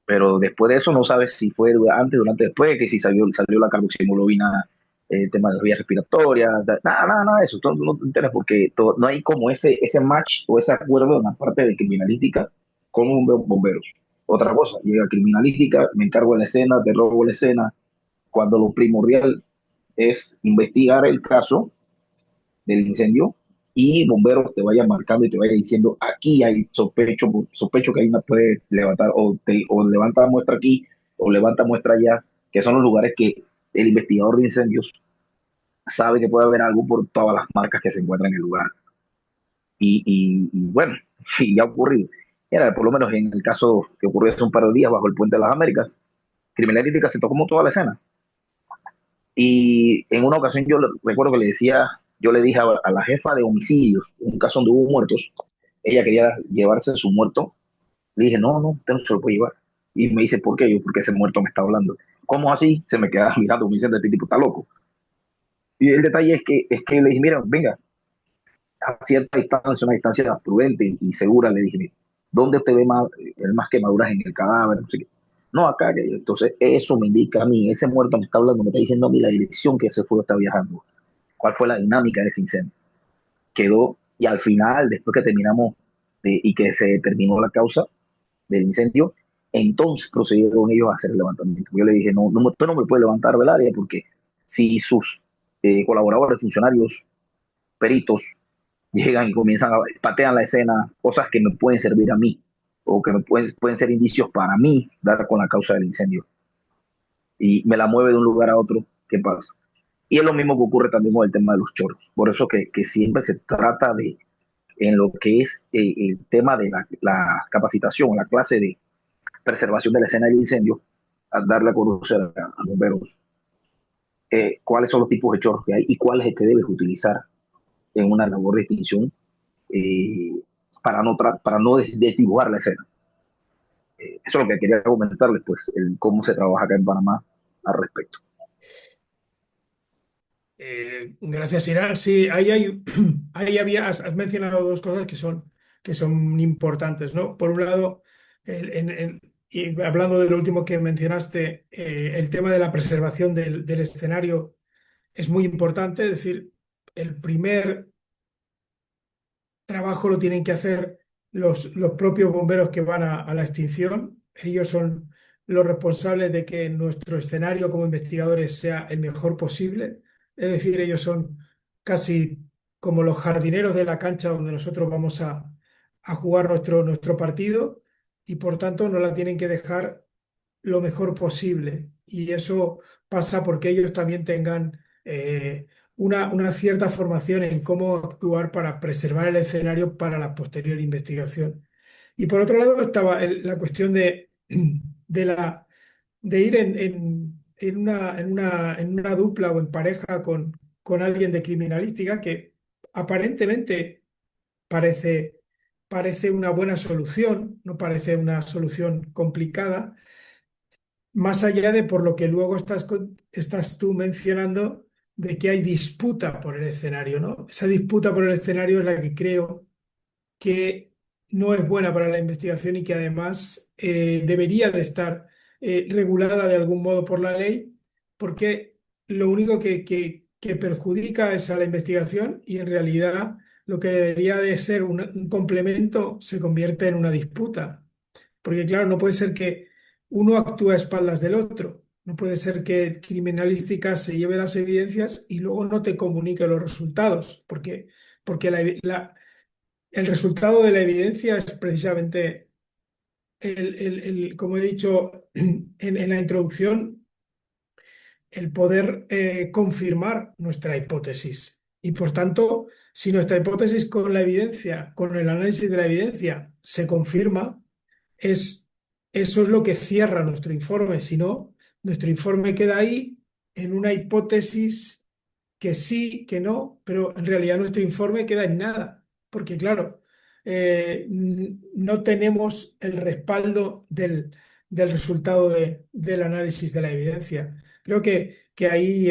S10: Pero después de eso no sabes si fue antes, durante, después, que si salió la carboxihemoglobina, el tema de las vías respiratorias, nada de eso. Tú no te enteras porque no hay como ese match o ese acuerdo en la parte de criminalística con un bombero. Otra cosa, llega criminalística, me encargo de la escena, te robo la escena, cuando lo primordial es investigar el caso del incendio y bomberos te vayan marcando y te vayan diciendo aquí hay sospecho que hay una puede levantar o levanta muestra aquí o levanta muestra allá, que son los lugares que el investigador de incendios sabe que puede haber algo por todas las marcas que se encuentran en el lugar. Y bueno, y ya ha ocurrido. Era, por lo menos en el caso que ocurrió hace un par de días bajo el Puente de las Américas, Criminalística se tocó como toda la escena. Y en una ocasión recuerdo que yo le dije a la jefa de homicidios, en un caso donde hubo muertos, ella quería llevarse su muerto. Le dije, no, usted no se lo puede llevar. Y me dice, ¿por qué? Yo, porque ese muerto me está hablando. ¿Cómo así? Se me queda mirando, me dicen, este tipo está loco. Y el detalle es que le dije, mira, venga, a cierta distancia, una distancia prudente y segura, le dije, ¿dónde usted ve más quemaduras en el cadáver? No sé qué. No, acá. Entonces, eso me indica a mí, ese muerto me está hablando, me está diciendo a mí la dirección que ese fuego está viajando, cuál fue la dinámica de ese incendio. Quedó, y al final, después que terminamos y que se terminó la causa del incendio, entonces procedieron ellos a hacer el levantamiento. Yo le dije, no, usted no me puede levantar del área porque si sus colaboradores, funcionarios, peritos, llegan y comienzan a patear la escena, cosas que me pueden servir a mí o que pueden ser indicios para mí dar con la causa del incendio. Y me la mueve de un lugar a otro, ¿qué pasa? Y es lo mismo que ocurre también con el tema de los choros. Por eso que siempre se trata de, en lo que es el tema de la capacitación, la clase de preservación de la escena del incendio, a darle a conocer a bomberos cuáles son los tipos de choros que hay y cuál es el que debes utilizar en una labor de extinción eh, para no desdibujar la escena. Eso es lo que quería comentarles, pues, cómo se trabaja acá en Panamá al respecto.
S1: Gracias, Irán. Sí, has mencionado dos cosas que son importantes, ¿no? Por un lado, y hablando de lo último que mencionaste, el tema de la preservación del escenario es muy importante. Es decir, el primer trabajo lo tienen que hacer los propios bomberos que van a la extinción. Ellos son los responsables de que nuestro escenario como investigadores sea el mejor posible. Es decir, ellos son casi como los jardineros de la cancha donde nosotros vamos a jugar nuestro partido y por tanto nos la tienen que dejar lo mejor posible. Y eso pasa porque ellos también tengan una cierta formación en cómo actuar para preservar el escenario para la posterior investigación. Y por otro lado estaba la cuestión de, de ir en una dupla o en pareja con alguien de criminalística que aparentemente parece, parece una buena solución, no parece una solución complicada, más allá de por lo que luego estás tú mencionando de que hay disputa por el escenario, ¿no? Esa disputa por el escenario es la que creo que no es buena para la investigación y que además debería de estar regulada de algún modo por la ley, porque lo único que perjudica es a la investigación y en realidad lo que debería de ser un complemento se convierte en una disputa. Porque claro, no puede ser que uno actúe a espaldas del otro. No puede ser que criminalística se lleve las evidencias y luego no te comunique los resultados, porque el resultado de la evidencia es precisamente, como he dicho en la introducción, el poder confirmar nuestra hipótesis. Y por tanto, si nuestra hipótesis con la evidencia, con el análisis de la evidencia, se confirma, eso es lo que cierra nuestro informe. Si no, nuestro informe queda ahí en una hipótesis que sí, que no, pero en realidad nuestro informe queda en nada, porque claro, no tenemos el respaldo del resultado del análisis de la evidencia. Creo que ahí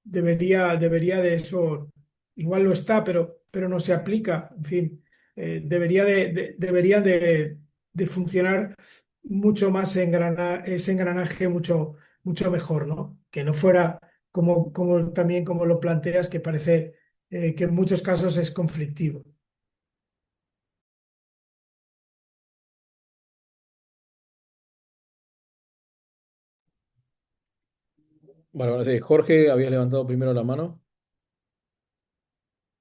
S1: debería de eso, igual lo está, pero no se aplica, en fin, debería de funcionar mucho más ese engranaje mucho mejor, ¿no? Que no fuera como también como lo planteas, que parece que en muchos casos es conflictivo.
S2: Bueno, Jorge, habías levantado primero la mano.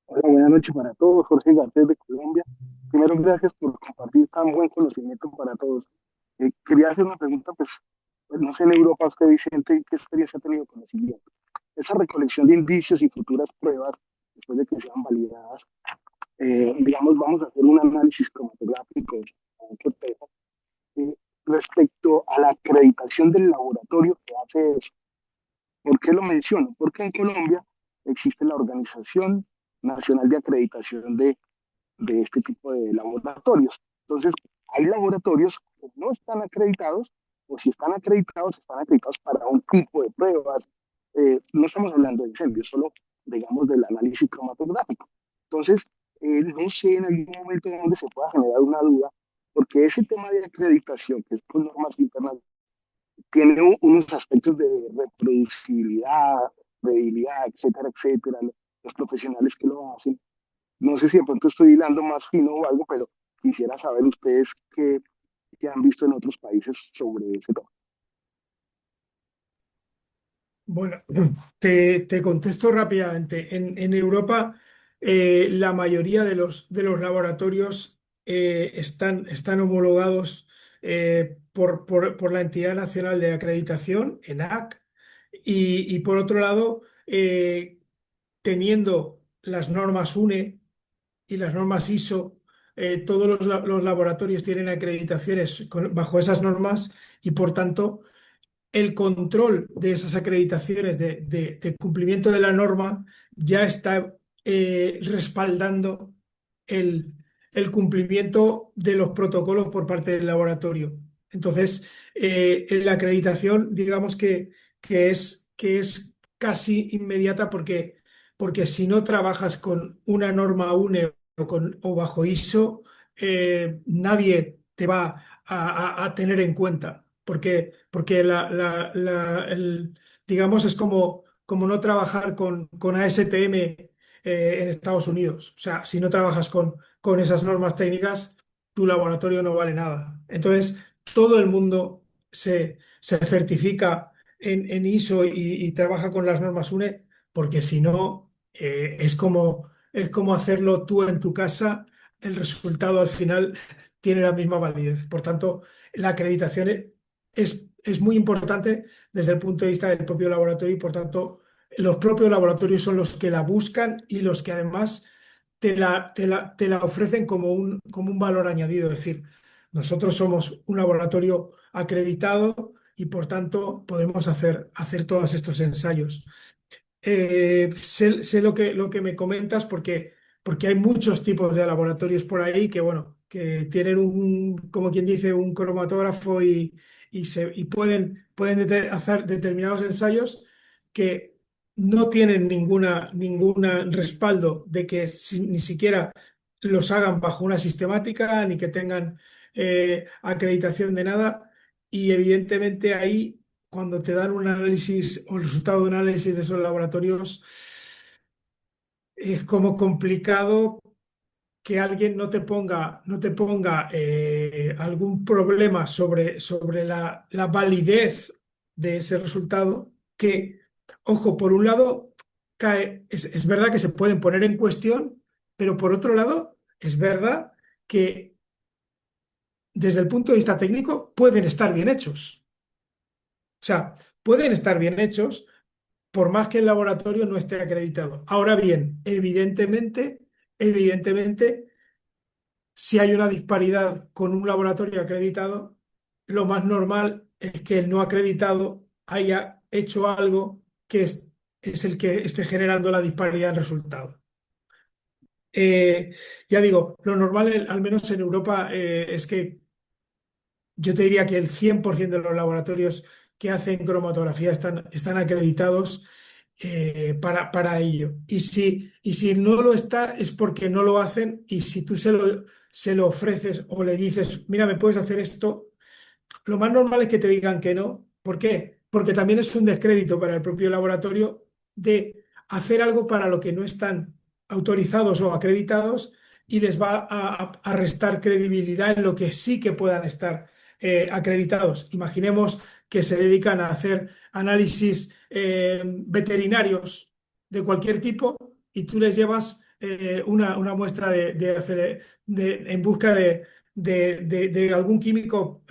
S11: Hola, buenas noches para todos. Jorge Garcés de Colombia. Primero, gracias por compartir tan buen conocimiento para todos. Quería hacer una pregunta, pues, no sé, en Europa usted, Vicente, ¿qué experiencia ha tenido con lo siguiente? Esa recolección de indicios y futuras pruebas, después de que sean validadas, digamos, vamos a hacer un análisis cromatográfico que pesa, eh, respecto a la acreditación del laboratorio que hace eso. ¿Por qué lo menciono? Porque en Colombia existe la Organización Nacional de Acreditación de este tipo de laboratorios. Entonces, hay laboratorios que no están acreditados, o si están acreditados para un tipo de pruebas. No estamos hablando de incendios, solo, digamos, del análisis cromatográfico. Entonces, no sé en algún momento donde se pueda generar una duda, porque ese tema de acreditación, que es con normas internas, tiene unos aspectos de reproducibilidad, credibilidad, etcétera, etcétera. Los profesionales que lo hacen, no sé si de pronto estoy hilando más fino o algo, pero quisiera saber ustedes qué han visto en otros países sobre ese tema.
S1: Bueno, te contesto rápidamente. En Europa, la mayoría de los laboratorios están homologados por la Entidad Nacional de Acreditación, ENAC, y por otro lado, teniendo las normas UNE y las normas ISO, todos los laboratorios tienen acreditaciones bajo esas normas y por tanto el control de esas acreditaciones de cumplimiento de la norma ya está respaldando el, el cumplimiento de los protocolos por parte del laboratorio. Entonces, en la acreditación, digamos que es casi inmediata porque si no trabajas con una norma UNE o bajo ISO, nadie te va a tener en cuenta. Porque digamos, es como no trabajar con ASTM en Estados Unidos. O sea, si no trabajas con esas normas técnicas, tu laboratorio no vale nada. Entonces, todo el mundo se certifica en ISO y trabaja con las normas UNE, porque si no, es como hacerlo tú en tu casa. El resultado al final tiene la misma validez. Por tanto, la acreditación es muy importante desde el punto de vista del propio laboratorio y por tanto los propios laboratorios son los que la buscan y los que además te la ofrecen como un valor añadido. Es decir, nosotros somos un laboratorio acreditado y por tanto podemos hacer todos estos ensayos. Sé lo que me comentas porque hay muchos tipos de laboratorios por ahí que, bueno, que tienen como quien dice, un cromatógrafo y pueden hacer determinados ensayos que no tienen ninguna respaldo de que ni siquiera los hagan bajo una sistemática ni que tengan acreditación de nada. Y evidentemente ahí cuando te dan un análisis o el resultado de un análisis de esos laboratorios, es como complicado que alguien no te ponga algún problema sobre la validez de ese resultado, que, ojo, por un lado, es verdad que se pueden poner en cuestión, pero por otro lado, es verdad que desde el punto de vista técnico pueden estar bien hechos. O sea, pueden estar bien hechos por más que el laboratorio no esté acreditado. Ahora bien, evidentemente, si hay una disparidad con un laboratorio acreditado, lo más normal es que el no acreditado haya hecho algo que es el que esté generando la disparidad en resultados. Ya digo, lo normal, al menos en Europa, es que yo te diría que el 100% de los laboratorios que hacen cromatografía están acreditados para ello. Y si no lo está, es porque no lo hacen. Y si tú se lo ofreces o le dices, mira, me puedes hacer esto, lo más normal es que te digan que no. ¿Por qué? Porque también es un descrédito para el propio laboratorio de hacer algo para lo que no están autorizados o acreditados y les va a restar credibilidad en lo que sí que puedan estar acreditados. Imaginemos que se dedican a hacer análisis veterinarios de cualquier tipo y tú les llevas una muestra en busca de algún químico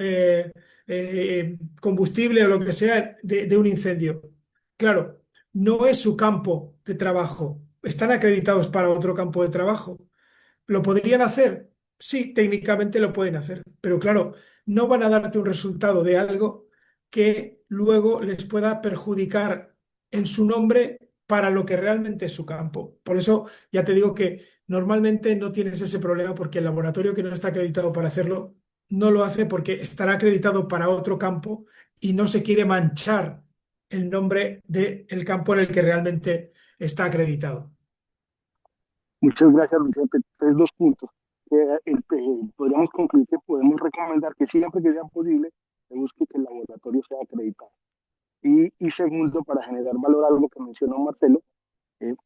S1: combustible o lo que sea de un incendio. Claro, no es su campo de trabajo. Están acreditados para otro campo de trabajo. ¿Lo podrían hacer? Sí, técnicamente lo pueden hacer, pero claro, no van a darte un resultado de algo que luego les pueda perjudicar en su nombre para lo que realmente es su campo. Por eso ya te digo que normalmente no tienes ese problema porque el laboratorio que no está acreditado para hacerlo no lo hace porque estará acreditado para otro campo y no se quiere manchar el nombre del campo en el que realmente está acreditado.
S11: Muchas gracias, Vicente. Entonces, dos puntos. Podríamos concluir que podemos recomendar que siempre que sea posible se busque que el laboratorio sea acreditado. Y segundo, para generar valor a algo que mencionó Marcelo,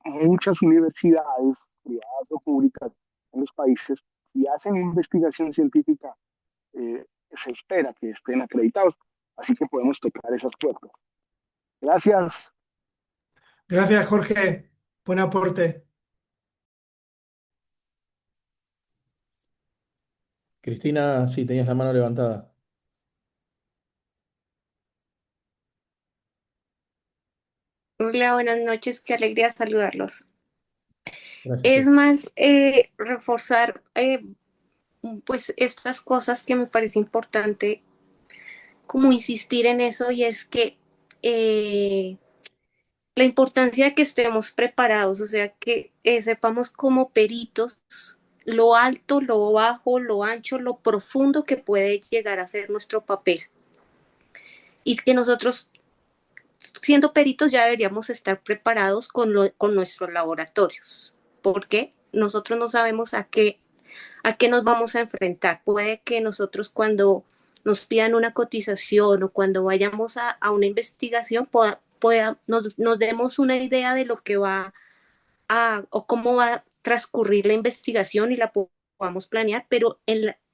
S11: muchas universidades privadas o públicas en los países, si hacen investigación científica, se espera que estén acreditados. Así que podemos tocar esas puertas. Gracias.
S1: Gracias, Jorge. Buen aporte.
S2: Cristina, sí, tenías la mano levantada.
S12: Hola, buenas noches, qué alegría saludarlos.
S2: Gracias,
S12: Es
S2: Cristina.
S12: más, reforzar pues estas cosas que me parece importante, como insistir en eso, y es que eh, la importancia de que estemos preparados, o sea, que sepamos como peritos lo alto, lo bajo, lo ancho, lo profundo que puede llegar a ser nuestro papel. Y que nosotros, siendo peritos, ya deberíamos estar preparados con nuestros laboratorios, porque nosotros no sabemos a qué nos vamos a enfrentar. Puede que nosotros cuando nos pidan una cotización o cuando vayamos a una investigación nos demos una idea de lo que va o cómo va a transcurrir la investigación y la podamos planear, pero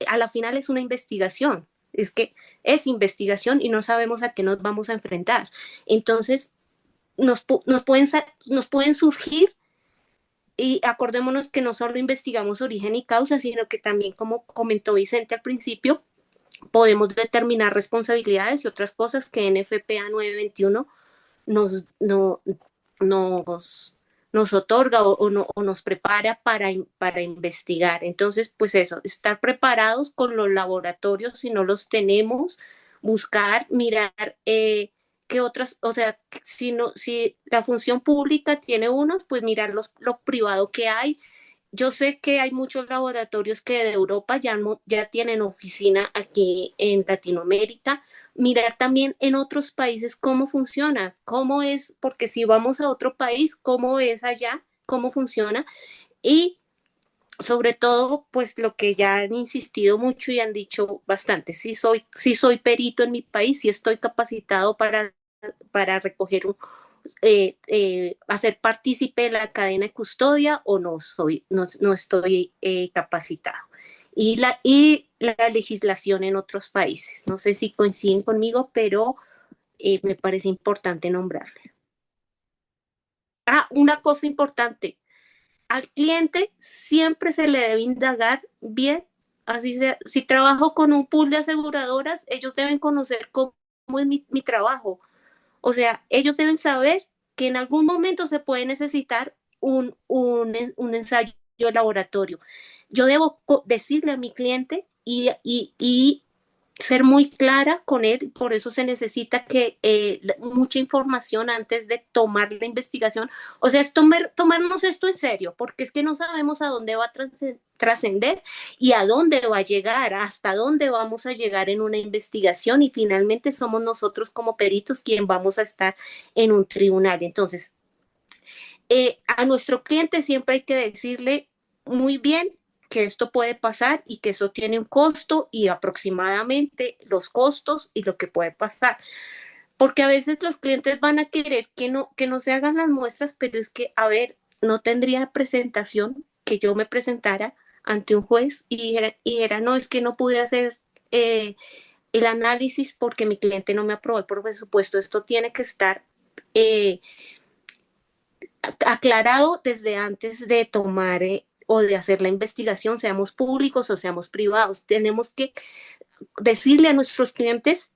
S12: a la final es una investigación. Es que es investigación y no sabemos a qué nos vamos a enfrentar. Entonces, nos pueden surgir, y acordémonos que no solo investigamos origen y causa, sino que también, como comentó Vicente al principio, podemos determinar responsabilidades y otras cosas que en FPA 921 nos, no, nos, nos otorga o nos prepara para investigar. Entonces, pues eso, estar preparados con los laboratorios si no los tenemos, buscar, mirar qué otras, o sea, si, no, si la función pública tiene unos, pues mirar lo privado que hay. Yo sé que hay muchos laboratorios que de Europa ya tienen oficina aquí en Latinoamérica. Mirar también en otros países cómo funciona, cómo es, porque si vamos a otro país, cómo es allá, cómo funciona. Y sobre todo, pues lo que ya han insistido mucho y han dicho bastante, si soy perito en mi país, si estoy capacitado para recoger hacer partícipe de la cadena de custodia o no estoy capacitado. Y la legislación en otros países. No sé si coinciden conmigo, pero me parece importante nombrarle. Una cosa importante, al cliente siempre se le debe indagar bien, así sea, si trabajo con un pool de aseguradoras, ellos deben conocer cómo es mi trabajo. O sea, ellos deben saber que en algún momento se puede necesitar un ensayo de laboratorio. Yo debo decirle a mi cliente y ser muy clara con él, por eso se necesita que mucha información antes de tomar la investigación, o sea, es tomarnos esto en serio, porque es que no sabemos a dónde va a trascender y a dónde va a llegar, hasta dónde vamos a llegar en una investigación y finalmente somos nosotros como peritos quien vamos a estar en un tribunal. Entonces, a nuestro cliente siempre hay que decirle muy bien que esto puede pasar y que eso tiene un costo y aproximadamente los costos y lo que puede pasar. Porque a veces los clientes van a querer que no se hagan las muestras, pero es que, a ver, no tendría presentación que yo me presentara ante un juez y dijera no, es que no pude hacer el análisis porque mi cliente no me aprobó el presupuesto. Esto tiene que estar aclarado desde antes de tomar o de hacer la investigación, seamos públicos o seamos privados. Tenemos que decirle a nuestros clientes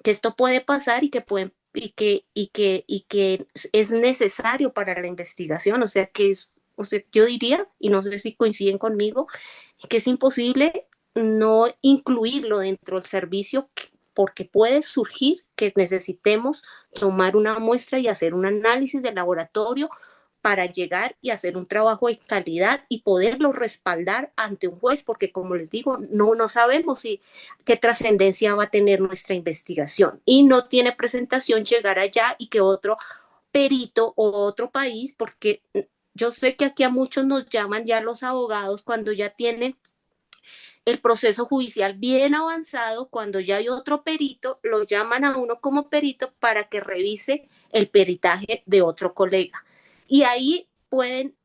S12: que esto puede pasar y que pueden y que es necesario para la investigación, o sea que es, o sea, yo diría, y no sé si coinciden conmigo, que es imposible no incluirlo dentro del servicio porque puede surgir que necesitemos tomar una muestra y hacer un análisis de laboratorio para llegar y hacer un trabajo de calidad y poderlo respaldar ante un juez, porque como les digo, no sabemos qué trascendencia va a tener nuestra investigación y no tiene presentación llegar allá y que otro perito o otro país, porque yo sé que aquí a muchos nos llaman ya los abogados cuando ya tienen el proceso judicial bien avanzado, cuando ya hay otro perito, lo llaman a uno como perito para que revise el peritaje de otro colega. Y ahí pueden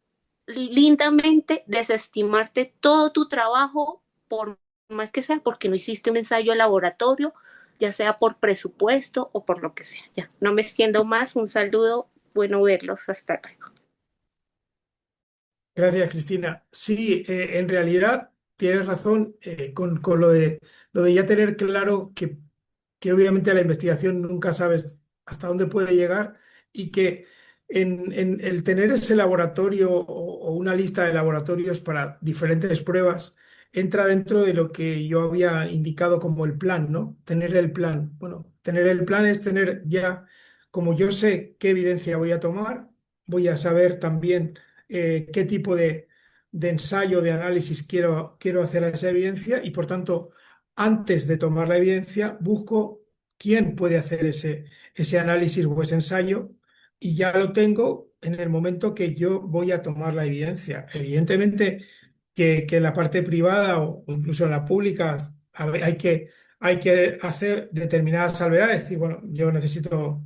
S12: lindamente desestimarte todo tu trabajo, por más que sea, porque no hiciste un ensayo de laboratorio, ya sea por presupuesto o por lo que sea. Ya, no me extiendo más. Un saludo, bueno verlos. Hasta luego.
S1: Gracias, Cristina. Sí, en realidad tienes razón con lo de ya tener claro que obviamente la investigación nunca sabes hasta dónde puede llegar y que en el tener ese laboratorio o una lista de laboratorios para diferentes pruebas entra dentro de lo que yo había indicado como el plan, ¿no? Tener el plan. Bueno, tener el plan es tener ya, como yo sé qué evidencia voy a tomar, voy a saber también qué tipo de ensayo, de análisis quiero hacer a esa evidencia y por tanto, antes de tomar la evidencia, busco quién puede hacer ese análisis o ese ensayo y ya lo tengo en el momento que yo voy a tomar la evidencia. Evidentemente que en la parte privada o incluso en la pública hay que hacer determinadas salvedades, es decir, bueno, yo necesito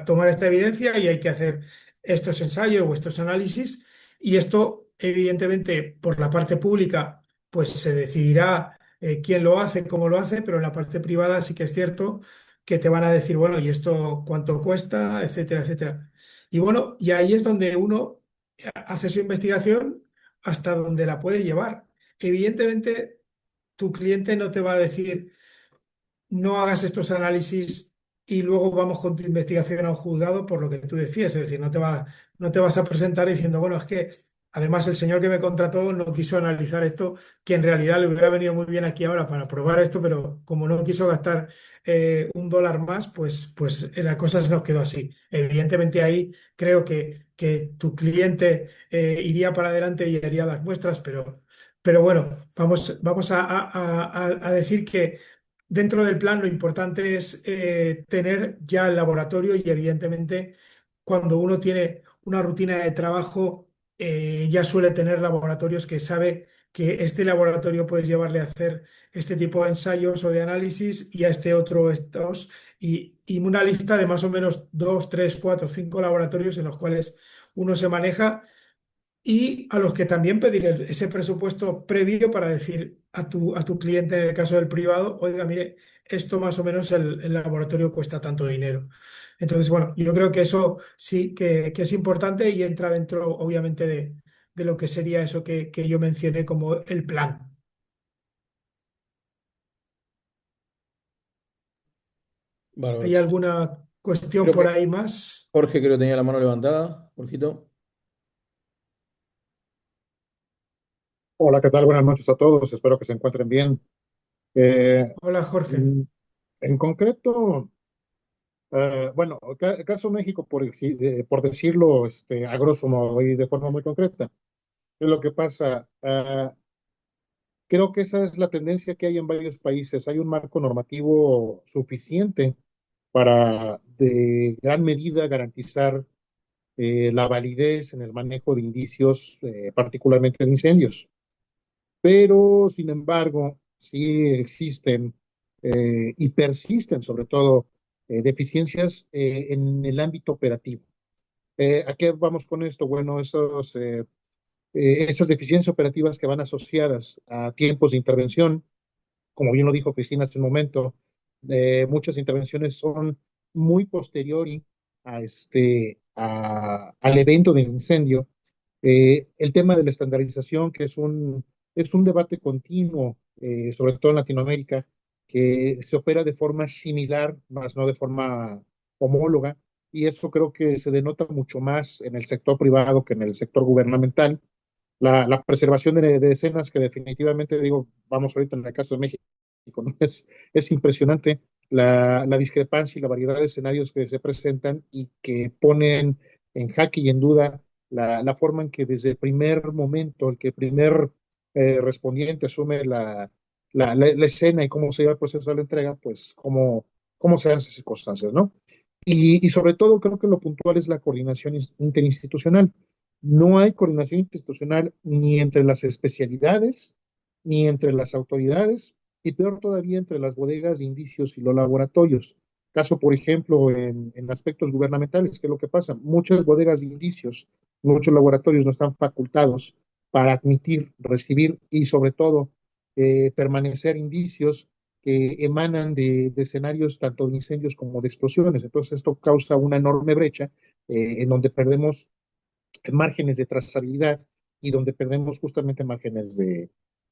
S1: tomar esta evidencia y hay que hacer estos ensayos o estos análisis y esto evidentemente por la parte pública pues se decidirá quién lo hace, cómo lo hace, pero en la parte privada sí que es cierto que te van a decir, bueno, ¿y esto cuánto cuesta? Etcétera, etcétera. Y bueno, y ahí es donde uno hace su investigación hasta donde la puede llevar. Evidentemente, tu cliente no te va a decir, no hagas estos análisis y luego vamos con tu investigación a un juzgado por lo que tú decías, es decir, no te vas a presentar diciendo, bueno, es que además el señor que me contrató no quiso analizar esto, que en realidad le hubiera venido muy bien aquí ahora para probar esto, pero como no quiso gastar $1 más, pues la cosa se nos quedó así. Evidentemente ahí creo que tu cliente iría para adelante y haría las muestras, pero bueno, vamos a decir que dentro del plan lo importante es tener ya el laboratorio y evidentemente cuando uno tiene una rutina de trabajo ya suele tener laboratorios que sabe que este laboratorio puedes llevarle a hacer este tipo de ensayos o de análisis y a este otro estos y una lista de más o menos 2, 3, 4, 5 laboratorios en los cuales uno se maneja y a los que también pedir ese presupuesto previo para decir a tu cliente en el caso del privado, oiga, mire, esto más o menos el laboratorio cuesta tanto dinero. Entonces, bueno, yo creo que eso sí que es importante y entra dentro, obviamente, de lo que sería eso que yo mencioné como el plan.
S2: Bárbaro.
S1: ¿Hay alguna cuestión
S2: Creo
S1: por
S2: que
S1: ahí más?
S2: Jorge creo que tenía la mano levantada. Jorgito.
S13: Hola, ¿qué tal? Buenas noches a todos. Espero que se encuentren bien. Eh,
S1: Hola, Jorge.
S13: mm, en concreto, bueno, caso México, por decirlo a grosso modo y de forma muy concreta, es lo que pasa. Creo que esa es la tendencia que hay en varios países. Hay un marco normativo suficiente para, de gran medida, garantizar la validez en el manejo de indicios, particularmente de incendios. Pero, sin embargo, sí existen y persisten, sobre todo, deficiencias en el ámbito operativo. ¿A qué vamos con esto? Bueno, esas deficiencias operativas que van asociadas a tiempos de intervención, como bien lo dijo Cristina hace un momento, muchas intervenciones son muy posteriori al evento del incendio. El tema de la estandarización, que es un debate continuo, sobre todo en Latinoamérica, que se opera de forma similar, más no de forma homóloga, y eso creo que se denota mucho más en el sector privado que en el sector gubernamental. La preservación de escenas que definitivamente, digo, vamos ahorita en el caso de México, ¿no? Es impresionante la discrepancia y la variedad de escenarios que se presentan y que ponen en jaque y en duda la forma en que desde el primer momento, el que el primer respondiente asume la escena y cómo se lleva el proceso de la entrega, pues cómo se dan esas circunstancias, ¿no? Y sobre todo creo que lo puntual es la coordinación interinstitucional. No hay coordinación institucional ni entre las especialidades, ni entre las autoridades, y peor todavía entre las bodegas de indicios y los laboratorios. Caso, por ejemplo, en aspectos gubernamentales, ¿qué es lo que pasa? Muchas bodegas de indicios, muchos laboratorios no están facultados para admitir, recibir y sobre todo permanecer indicios que emanan de escenarios tanto de incendios como de explosiones. Entonces esto causa una enorme brecha en donde perdemos márgenes de trazabilidad y donde perdemos justamente márgenes de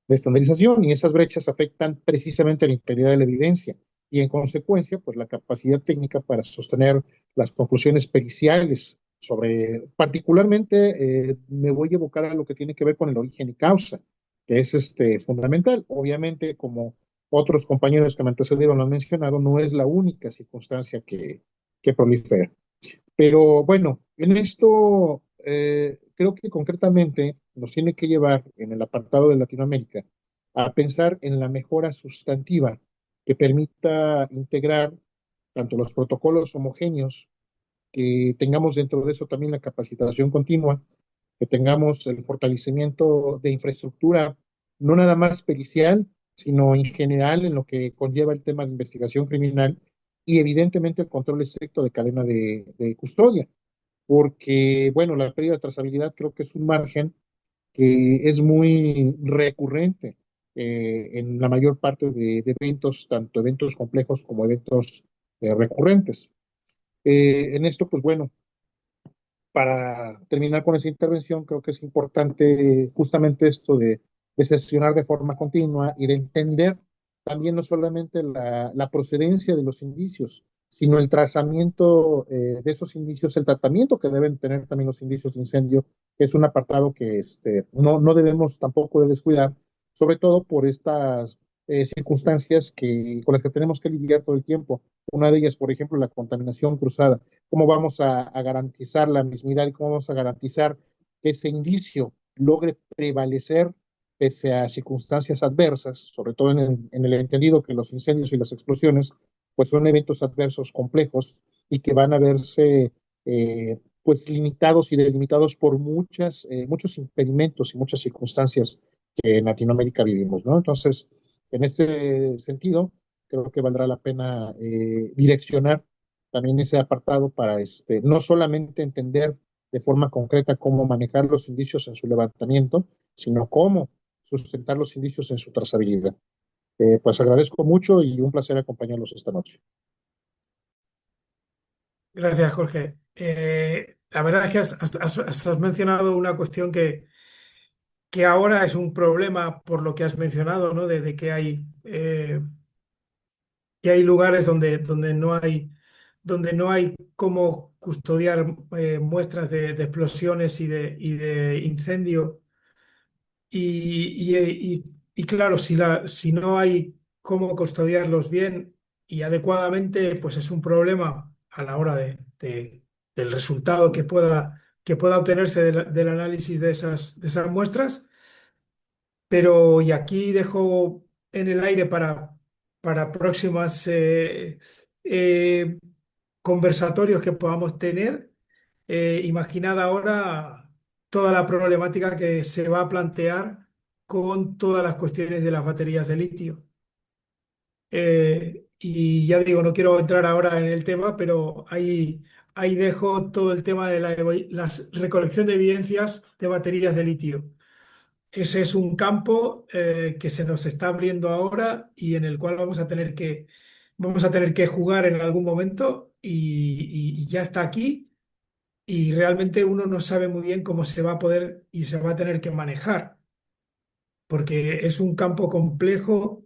S13: estandarización y esas brechas afectan precisamente la integridad de la evidencia y en consecuencia pues la capacidad técnica para sostener las conclusiones periciales sobre, particularmente me voy a evocar a lo que tiene que ver con el origen y causa, que es fundamental. Obviamente, como otros compañeros que me antecedieron lo han mencionado, no es la única circunstancia que prolifera. Pero bueno, en esto creo que concretamente nos tiene que llevar en el apartado de Latinoamérica a pensar en la mejora sustantiva que permita integrar tanto los protocolos homogéneos, que tengamos dentro de eso también la capacitación continua, que tengamos el fortalecimiento de infraestructura, no nada más pericial, sino en general en lo que conlleva el tema de investigación criminal y evidentemente el control estricto de cadena de custodia porque, bueno, la pérdida de trazabilidad creo que es un margen que es muy recurrente en la mayor parte de eventos, tanto eventos complejos como eventos recurrentes. En esto, pues bueno, para terminar con esa intervención, creo que es importante justamente esto de sesionar de forma continua y de entender también no solamente la procedencia de los indicios, sino el trazamiento de esos indicios, el tratamiento que deben tener también los indicios de incendio, que es un apartado que no debemos tampoco de descuidar, sobre todo por estas circunstancias con las que tenemos que lidiar todo el tiempo. Una de ellas, por ejemplo, la contaminación cruzada. ¿Cómo vamos a garantizar la mismidad y cómo vamos a garantizar que ese indicio logre prevalecer pese a circunstancias adversas, sobre todo en el entendido que los incendios y las explosiones pues son eventos adversos complejos y que van a verse pues limitados y delimitados por muchos impedimentos y muchas circunstancias que en Latinoamérica vivimos, ¿no? Entonces, en ese sentido, creo que valdrá la pena direccionar también ese apartado para no solamente entender de forma concreta cómo manejar los indicios en su levantamiento, sino cómo sustentar los indicios en su trazabilidad. Pues agradezco mucho y un placer acompañarlos esta noche.
S1: Gracias, Jorge. La verdad es que has mencionado una cuestión que ahora es un problema por lo que has mencionado, ¿no? De que hay lugares donde no hay cómo custodiar muestras de explosiones y de incendio. Y claro, si no hay cómo custodiarlos bien y adecuadamente, pues es un problema a la hora del resultado que pueda obtenerse del análisis de esas muestras. Pero y aquí dejo en el aire para próximas eh, conversatorios que podamos tener. Imaginad ahora toda la problemática que se va a plantear con todas las cuestiones de las baterías de litio. Y ya digo, no quiero entrar ahora en el tema, pero ahí dejo todo el tema de la recolección de evidencias de baterías de litio. Ese es un campo que se nos está abriendo ahora y en el cual vamos a tener que jugar en algún momento y ya está aquí y realmente uno no sabe muy bien cómo se va a poder y se va a tener que manejar, porque es un campo complejo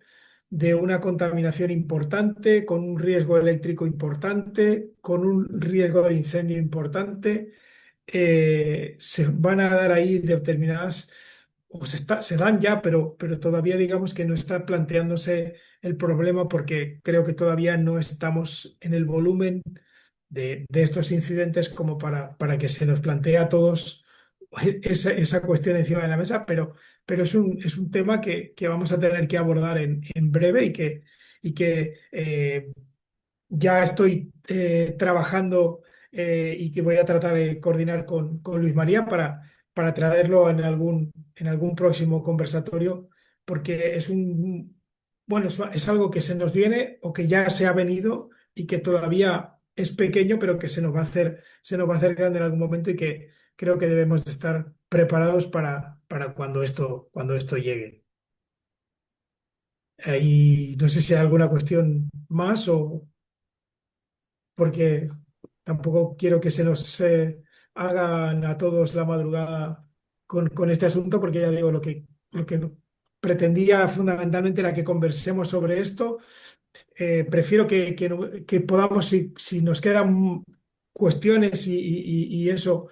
S1: de una contaminación importante, con un riesgo eléctrico importante, con un riesgo de incendio importante. Se van a dar ahí determinadas, o se dan ya, pero todavía digamos que no está planteándose el problema porque creo que todavía no estamos en el volumen de estos incidentes como para que se nos plantee a todos esa cuestión encima de la mesa, pero es un tema que vamos a tener que abordar en breve y que ya estoy trabajando y que voy a tratar de coordinar con Luis María para traerlo en algún próximo conversatorio, porque bueno, es algo que se nos viene o que ya se ha venido y que todavía es pequeño, pero que se nos va a hacer grande en algún momento y que creo que debemos de estar preparados para cuando esto llegue. Y no sé si hay alguna cuestión más o porque tampoco quiero que se nos hagan a todos la madrugada con este asunto, porque ya digo, lo que pretendía fundamentalmente era que conversemos sobre esto. Prefiero que podamos, si nos quedan cuestiones y eso,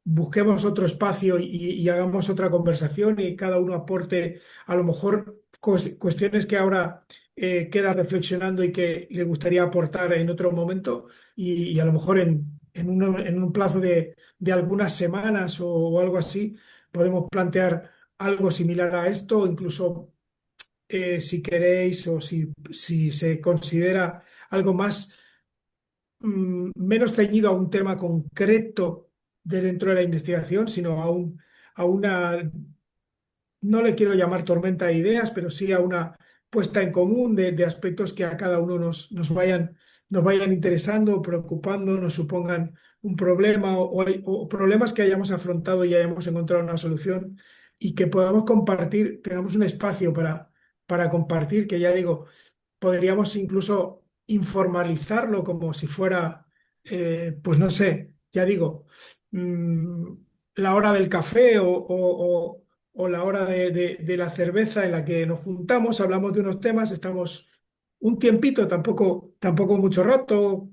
S1: busquemos otro espacio y hagamos otra conversación y cada uno aporte a lo mejor cuestiones que ahora queda reflexionando y que le gustaría aportar en otro momento y a lo mejor en un plazo de algunas semanas o algo así podemos plantear algo similar a esto, o incluso si queréis o si se considera algo más menos ceñido a un tema concreto de dentro de la investigación, sino a una, no le quiero llamar tormenta de ideas, pero sí a una puesta en común de aspectos que a cada uno nos vayan interesando, preocupando, nos supongan un problema o problemas que hayamos afrontado y hayamos encontrado una solución y que podamos compartir, tengamos un espacio para compartir, que ya digo, podríamos incluso informalizarlo como si fuera, pues no sé, ya digo, mm, la hora del café o la hora de la cerveza en la que nos juntamos, hablamos de unos temas, estamos un tiempito, tampoco mucho rato,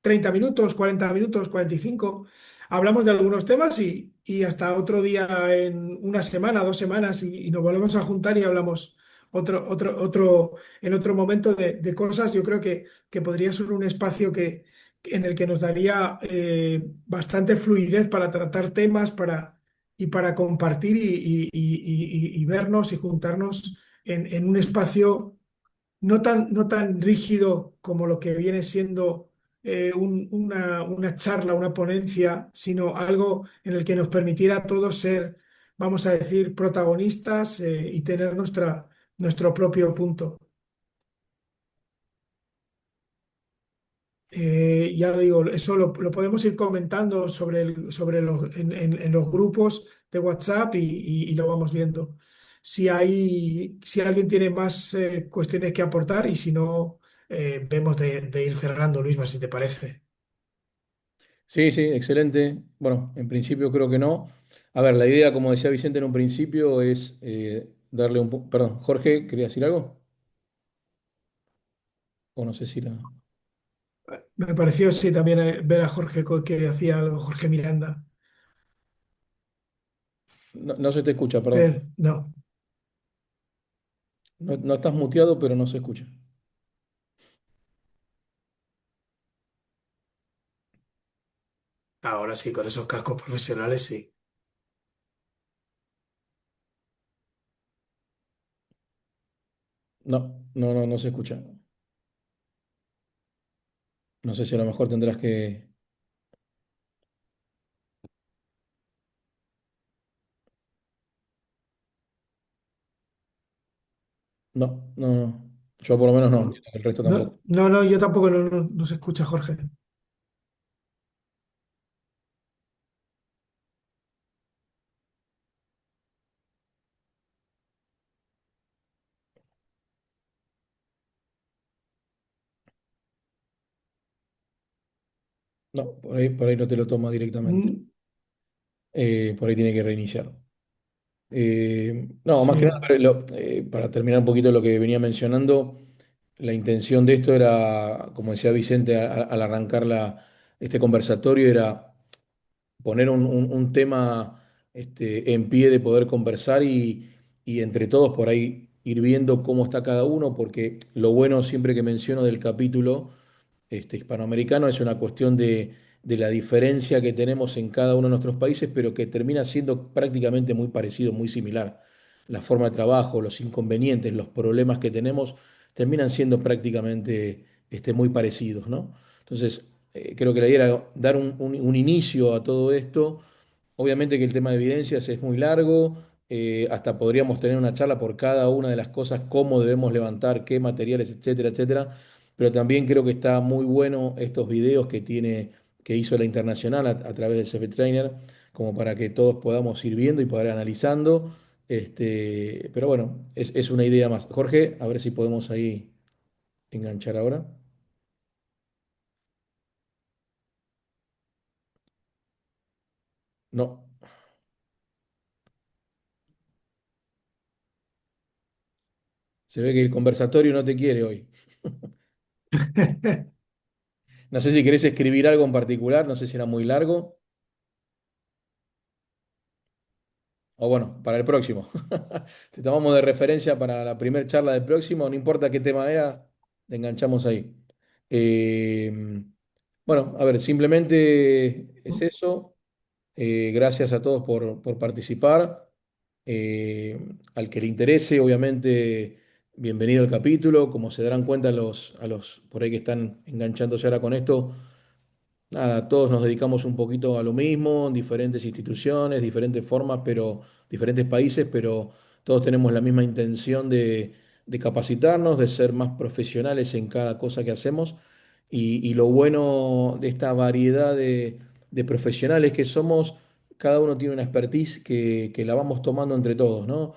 S1: 30 minutos, 40 minutos, 45. Hablamos de algunos temas y hasta otro día en una semana, 2 semanas y nos volvemos a juntar y hablamos en otro momento de cosas. Yo creo que podría ser un espacio en el que nos daría bastante fluidez para tratar temas y para compartir y vernos y juntarnos en un espacio no tan rígido como lo que viene siendo una charla, una ponencia, sino algo en el que nos permitiera a todos ser, vamos a decir, protagonistas y tener nuestro propio punto. Ya lo digo, eso lo podemos ir comentando en los grupos de WhatsApp y lo vamos viendo. Si alguien tiene más cuestiones que aportar y si no, vemos de ir cerrando, Luisma, si te parece.
S2: Sí, sí, excelente. Bueno, en principio creo que no. A ver, la idea, como decía Vicente en un principio, es darle un... Perdón, Jorge, ¿quería decir algo? O no sé si era...
S1: Me pareció, sí, también ver a Jorge que hacía algo, Jorge Miranda.
S2: No, no se te escucha, perdón.
S1: Pero, no,
S2: No, no estás muteado, pero no se escucha.
S1: ahora sí, con esos cascos profesionales, sí.
S2: No, no, no, no se escucha. No sé si a lo mejor tendrás que... No, no, no. Yo por lo menos no,
S1: No,
S2: entiendo que el resto
S1: no,
S2: tampoco.
S1: no, yo tampoco no se escucha, Jorge.
S2: No, por ahí no te lo toma directamente.
S1: Mm,
S2: Por ahí tiene que reiniciar. No, más que nada,
S1: sí.
S2: para terminar un poquito lo que venía mencionando, la intención de esto era, como decía Vicente al arrancar este conversatorio, era poner un tema en pie de poder conversar y entre todos por ahí ir viendo cómo está cada uno, porque lo bueno siempre que menciono del capítulo hispanoamericano es una cuestión de la diferencia que tenemos en cada uno de nuestros países, pero que termina siendo prácticamente muy parecido, muy similar. La forma de trabajo, los inconvenientes, los problemas que tenemos terminan siendo prácticamente muy parecidos, ¿no? Entonces, creo que la idea era dar un inicio a todo esto. Obviamente que el tema de evidencias es muy largo, hasta podríamos tener una charla por cada una de las cosas, cómo debemos levantar, qué materiales, etcétera, etcétera. Pero también creo que está muy bueno estos videos que hizo la Internacional a través del CF Trainer, como para que todos podamos ir viendo y poder analizando. Pero bueno, es una idea más. Jorge, a ver si podemos ahí enganchar ahora. No, se ve que el conversatorio no te quiere hoy. No sé si querés escribir algo en particular, no sé si era muy largo. O bueno, para el próximo. Te tomamos de referencia para la primera charla del próximo, no importa qué tema era, te enganchamos ahí. Eh, bueno, a ver, simplemente es eso. Gracias a todos por participar. Al que le interese, obviamente, bienvenido al capítulo. Como se darán cuenta a los por ahí que están enganchándose ahora con esto, nada, todos nos dedicamos un poquito a lo mismo, en diferentes instituciones, diferentes formas, pero diferentes países, pero todos tenemos la misma intención de capacitarnos, de ser más profesionales en cada cosa que hacemos. Y lo bueno de esta variedad de profesionales que somos, cada uno tiene una expertise que la vamos tomando entre todos, ¿no?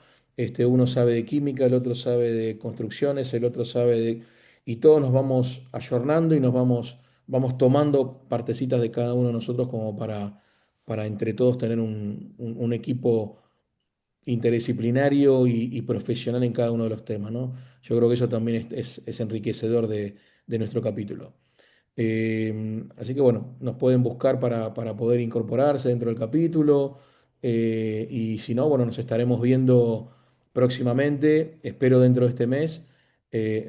S2: Uno sabe de química, el otro sabe de construcciones, el otro sabe de... Y todos nos vamos ayornando y nos vamos tomando partecitas de cada uno de nosotros como para entre todos tener un equipo interdisciplinario y profesional en cada uno de los temas, ¿no? Yo creo que eso también es enriquecedor de nuestro capítulo. Así que bueno, nos pueden buscar para poder incorporarse dentro del capítulo. Y si no, bueno, nos estaremos viendo próximamente, espero dentro de este mes.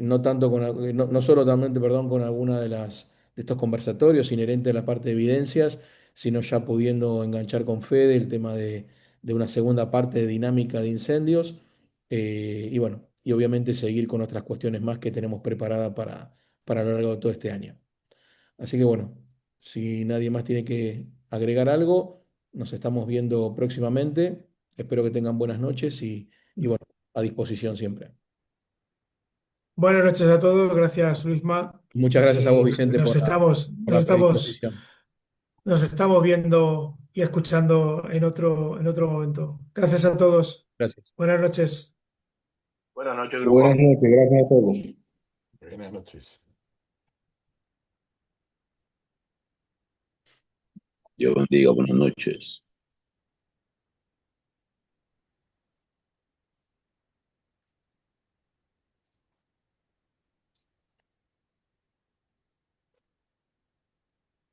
S2: No tanto no solo también, perdón, con alguna de estos conversatorios inherentes a la parte de evidencias, sino ya pudiendo enganchar con Fede el tema de una segunda parte de dinámica de incendios. Y bueno, y obviamente seguir con otras cuestiones más que tenemos preparadas para lo largo de todo este año. Así que bueno, si nadie más tiene que agregar algo, nos estamos viendo próximamente. Espero que tengan buenas noches y bueno, a disposición siempre.
S1: Buenas noches a todos, gracias Luisma.
S2: Muchas gracias a vos,
S1: Y
S2: Vicente,
S1: nos estamos,
S2: por
S1: nos
S2: la
S1: estamos,
S2: predisposición.
S1: nos estamos viendo y escuchando en otro momento. Gracias a todos.
S2: Gracias.
S1: Buenas noches.
S4: Buenas noches, grupo.
S13: Buenas noches, gracias a todos.
S14: Buenas noches.
S15: Dios bendiga, buenas noches.